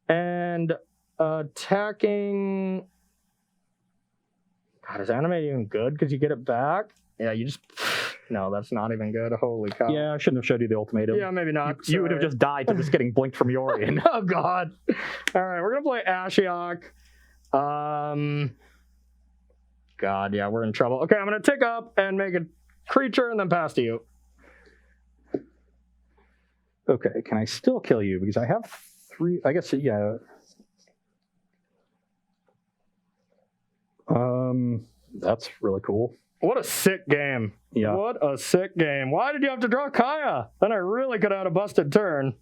And attacking. God, is animating even good? Because you get it back? Yeah, you just. No, that's not even good. Holy cow. Yeah, I shouldn't have showed you the ultimatum. Yeah, maybe not. You would have just died to just getting blinked from Yorion. Oh, God. All right, we're going to play Ashiok. God, yeah, we're in trouble. Okay, I'm going to tick up and make a creature and then pass to you. Okay, can I still kill you? Because I have 3. I guess, yeah. That's really cool. What a sick game. Yeah. What a sick game. Why did you have to draw Kaya? Then I really could have had a busted turn.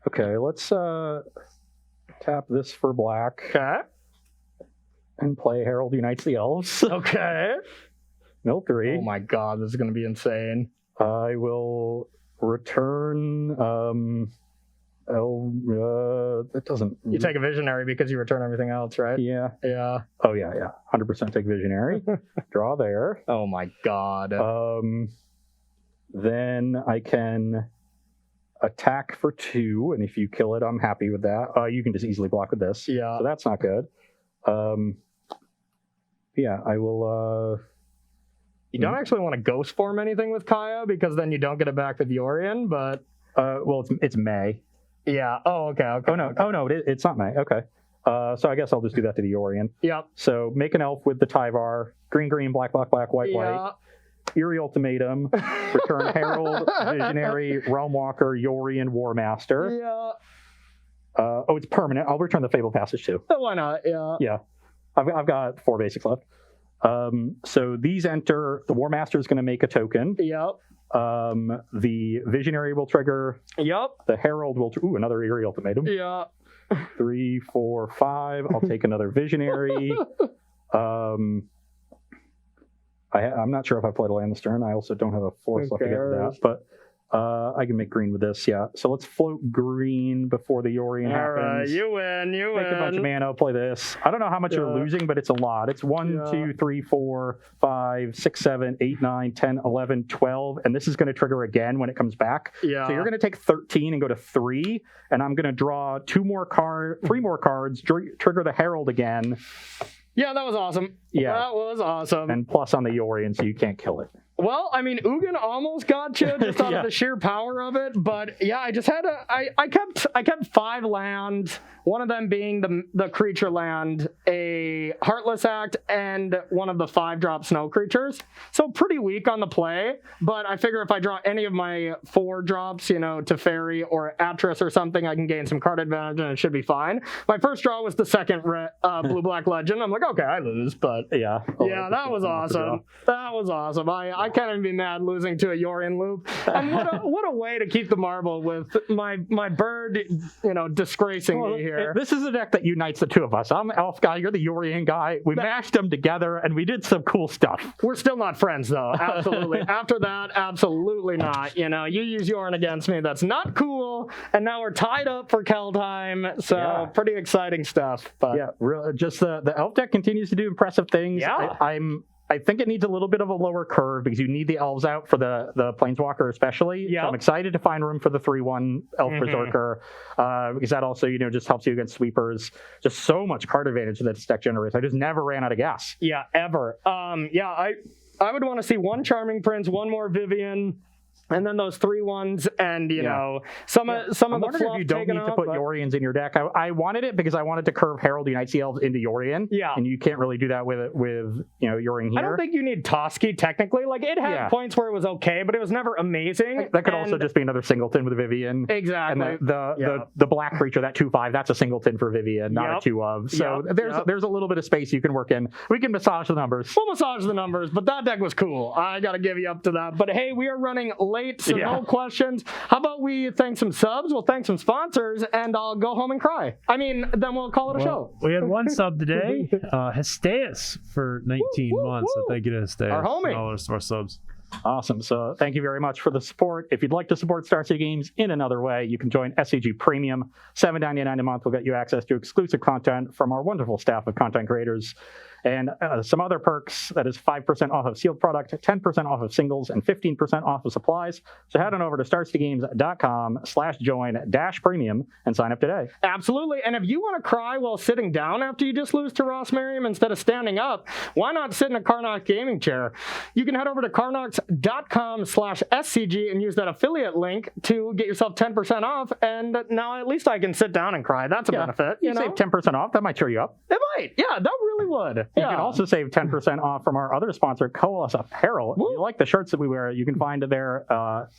Okay, let's tap this for black. Okay. And play Herald Unites the Elves. Okay. Mill 3. Oh my God, this is going to be insane. I will return. That doesn't. You take a visionary because you return everything else, right? Yeah. Yeah. Oh yeah. 100% take visionary. Draw there. Oh my God. Then I can attack for 2, and if you kill it, I'm happy with that. You can just easily block with this. Yeah. So that's not good. Yeah, I will... You don't actually want to ghost form anything with Kaya because then you don't get it back with Yorion, but... well, it's May. Yeah. Oh, okay. Oh, no, it's not May. Okay. So I guess I'll just do that to the Yorion. Yep. So make an elf with the Tyvar. Green, green, black, black, black, white, white. Eerie Ultimatum. Return Herald, Visionary, Realm Walker, Yorion, War Master. Yeah. Oh, it's permanent. I'll return the Fable Passage too. Why not? Yeah. Yeah. I've got 4 basics left. So these enter. The War Master is going to make a token. Yep. The Visionary will trigger. Yep. The Herald will. Ooh, another Eerie Ultimatum. Yeah. 3, 4, 5. I'll take another Visionary. I'm not sure if I played a land this turn. I also don't have a force left to get that, but I can make green with this. Yeah. So let's float green before the Yorion happens. All right, you win. Make a bunch of mana. Play this. I don't know how much you're losing, but it's a lot. It's 1, 2, 3, 4, 5, 6, 7, 8, 9, 10, 11, 12, and this is going to trigger again when it comes back. Yeah. So you're going to take 13 and go to 3, and I'm going to draw 3 more cards, trigger the Herald again. Yeah, that was awesome. Yeah. That was awesome. And plus on the Yorion, so you can't kill it. Well, I mean, Ugin almost got you just out of the sheer power of it, but yeah, I just had I kept 5 lands, one of them being the creature land, a Heartless Act, and one of the 5-drop snow creatures. So pretty weak on the play, but I figure if I draw any of my 4 drops, you know, to Fairy or Atris or something, I can gain some card advantage and it should be fine. My first draw was the 2nd Blue-Black Legend. I'm like, okay, I lose, but yeah, that was awesome. That was awesome. I can't even be mad losing to a Yorion loop. And what a way to keep the marble with my bird, you know, disgracing me here. This is a deck that unites the 2 of us. I'm the elf guy, you're the Yorion guy. We mashed them together and we did some cool stuff. We're still not friends though. Absolutely. After that, absolutely not. You know, you use Yorion against me. That's not cool. And now we're tied up for Kaldheim. So pretty exciting stuff. But yeah, just the elf deck continues to do impressive things. Yeah. I think it needs a little bit of a lower curve because you need the elves out for the Planeswalker especially. Yeah. So I'm excited to find room for the 3/1 Elf Berserker because that also, you know, just helps you against sweepers. Just so much card advantage that this deck generates. I just never ran out of gas. Yeah, ever. I would want to see 1 Charming Prince, 1 more Vivian, and then those 3/1s, and you know some of the fluff if you don't taken need to out, put Yorions in your deck. I wanted it because I wanted to curve Herald Unites the Elves into Yorion. Yeah, and you can't really do that with you know Yorion here. I don't think you need Toski technically. Like it had points where it was okay, but it was never amazing. That could also just be another singleton with Vivian. Exactly. And the black creature, that 2/5, that's a singleton for Vivian, not a 2 of. So there's a little bit of space you can work in. We can massage the numbers. We'll massage the numbers, but that deck was cool. I got to give you up to that. But hey, we are running late, so no questions. How about we thank some subs? We'll thank some sponsors, and I'll go home and cry. I mean, then we'll call it a show. We had 1 sub today, Hesteus for 19 months. So thank you to Hesteus. Our homie. And all our subs. Awesome. So thank you very much for the support. If you'd like to support Star City Games in another way, you can join SCG Premium. $7.99 a month will get you access to exclusive content from our wonderful staff of content creators. And some other perks, that is 5% off of sealed product, 10% off of singles, and 15% off of supplies. So head on over to starcitygames.com/join-premium and sign up today. Absolutely. And if you want to cry while sitting down after you just lose to Ross Merriam instead of standing up, why not sit in a Karnox gaming chair? You can head over to karnox.com/SCG and use that affiliate link to get yourself 10% off. And now at least I can sit down and cry. That's a benefit. You save 10% off. That might cheer you up. It might. Yeah, that really would. You can also save 10% off from our other sponsor, Coalesce Apparel. If you like the shirts that we wear, you can find their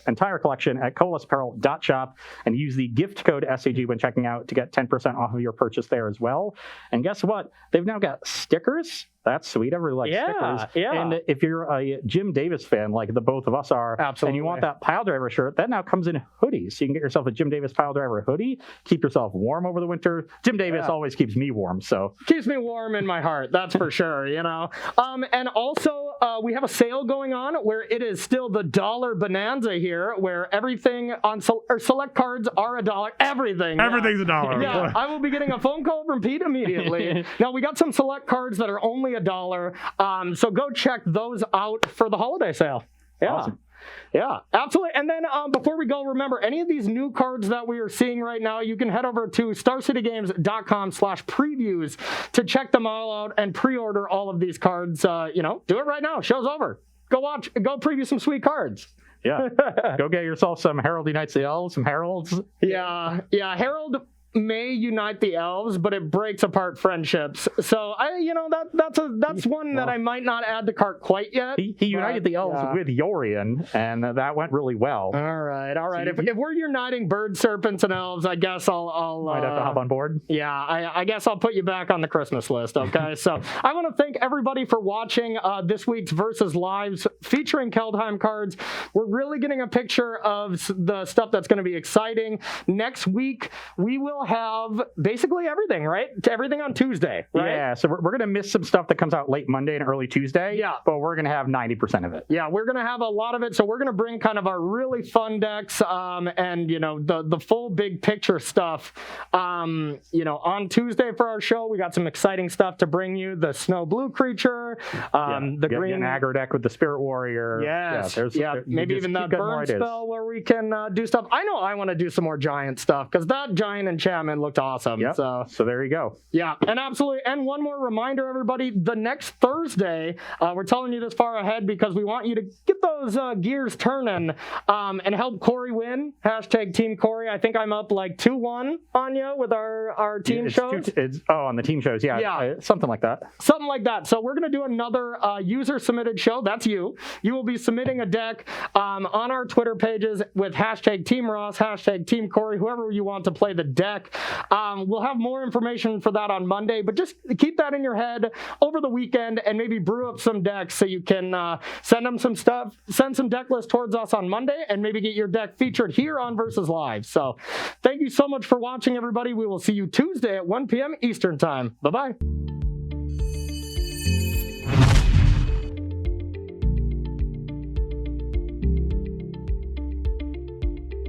entire collection at coalesceapparel.shop and use the gift code SCG when checking out to get 10% off of your purchase there as well. And guess what? They've now got stickers. That's sweet. I really like stickers. Yeah. And if you're a Jim Davis fan, like the both of us are, and you want that pile driver shirt, that now comes in hoodies. So you can get yourself a Jim Davis pile driver hoodie, keep yourself warm over the winter. Jim Davis always keeps me warm, so. Keeps me warm in my heart, that's for sure, you know. And also, we have a sale going on where it is still the dollar bonanza here, where everything on select cards are $1. Everything. Everything's $1. Yeah, I will be getting a phone call from Pete immediately. Now, we got some select cards that are only $1. So go check those out for the holiday sale. Yeah. Awesome. Yeah, absolutely. And then before we go, remember, any of these new cards that we are seeing right now, you can head over to starcitygames.com/previews to check them all out and pre-order all of these cards. Do it right now. Show's over. Go preview some sweet cards. Yeah. Go get yourself some Herald Unites the Elves, some Heralds. Yeah. Herald may unite the elves, but it breaks apart friendships. So that's one that I might not add to cart quite yet. He united the elves with Yorion, and that went really well. All right. So if we're uniting bird serpents and elves, I guess I'll might have to hop on board. Yeah, I guess I'll put you back on the Christmas list. Okay. So I want to thank everybody for watching this week's Versus Lives featuring Kaldheim cards. We're really getting a picture of the stuff that's going to be exciting. Next week we will have basically everything, right? Everything on Tuesday, right? Yeah, so we're going to miss some stuff that comes out late Monday and early Tuesday. Yeah. But we're going to have 90% of it. Yeah, we're going to have a lot of it. So we're going to bring kind of our really fun decks and, the full big picture stuff. On Tuesday for our show, we got some exciting stuff to bring you. The snow blue creature, the green aggro deck with the Spirit Warrior. Yes. Maybe even that burn spell where we can do stuff. I know I want to do some more giant stuff because that giant enchantment looked awesome. Yep. So there you go. Yeah, and absolutely. And one more reminder, everybody, the next Thursday, we're telling you this far ahead because we want you to get those gears turning and help Corey win. # Team Corey. I think I'm up like 2-1 on you with our team shows. On the team shows. Yeah. Something like that. Something like that. So we're going to do another user submitted show. That's you. You will be submitting a deck on our Twitter pages with # Team Ross, # Team Corey, whoever you want to play the deck. We'll have more information for that on Monday, but just keep that in your head over the weekend and maybe brew up some decks so you can send them some stuff, send some deck lists towards us on Monday, and maybe get your deck featured here on Versus Live. So thank you so much for watching, everybody. We will see you Tuesday at 1 p.m. Eastern Time. Bye-bye.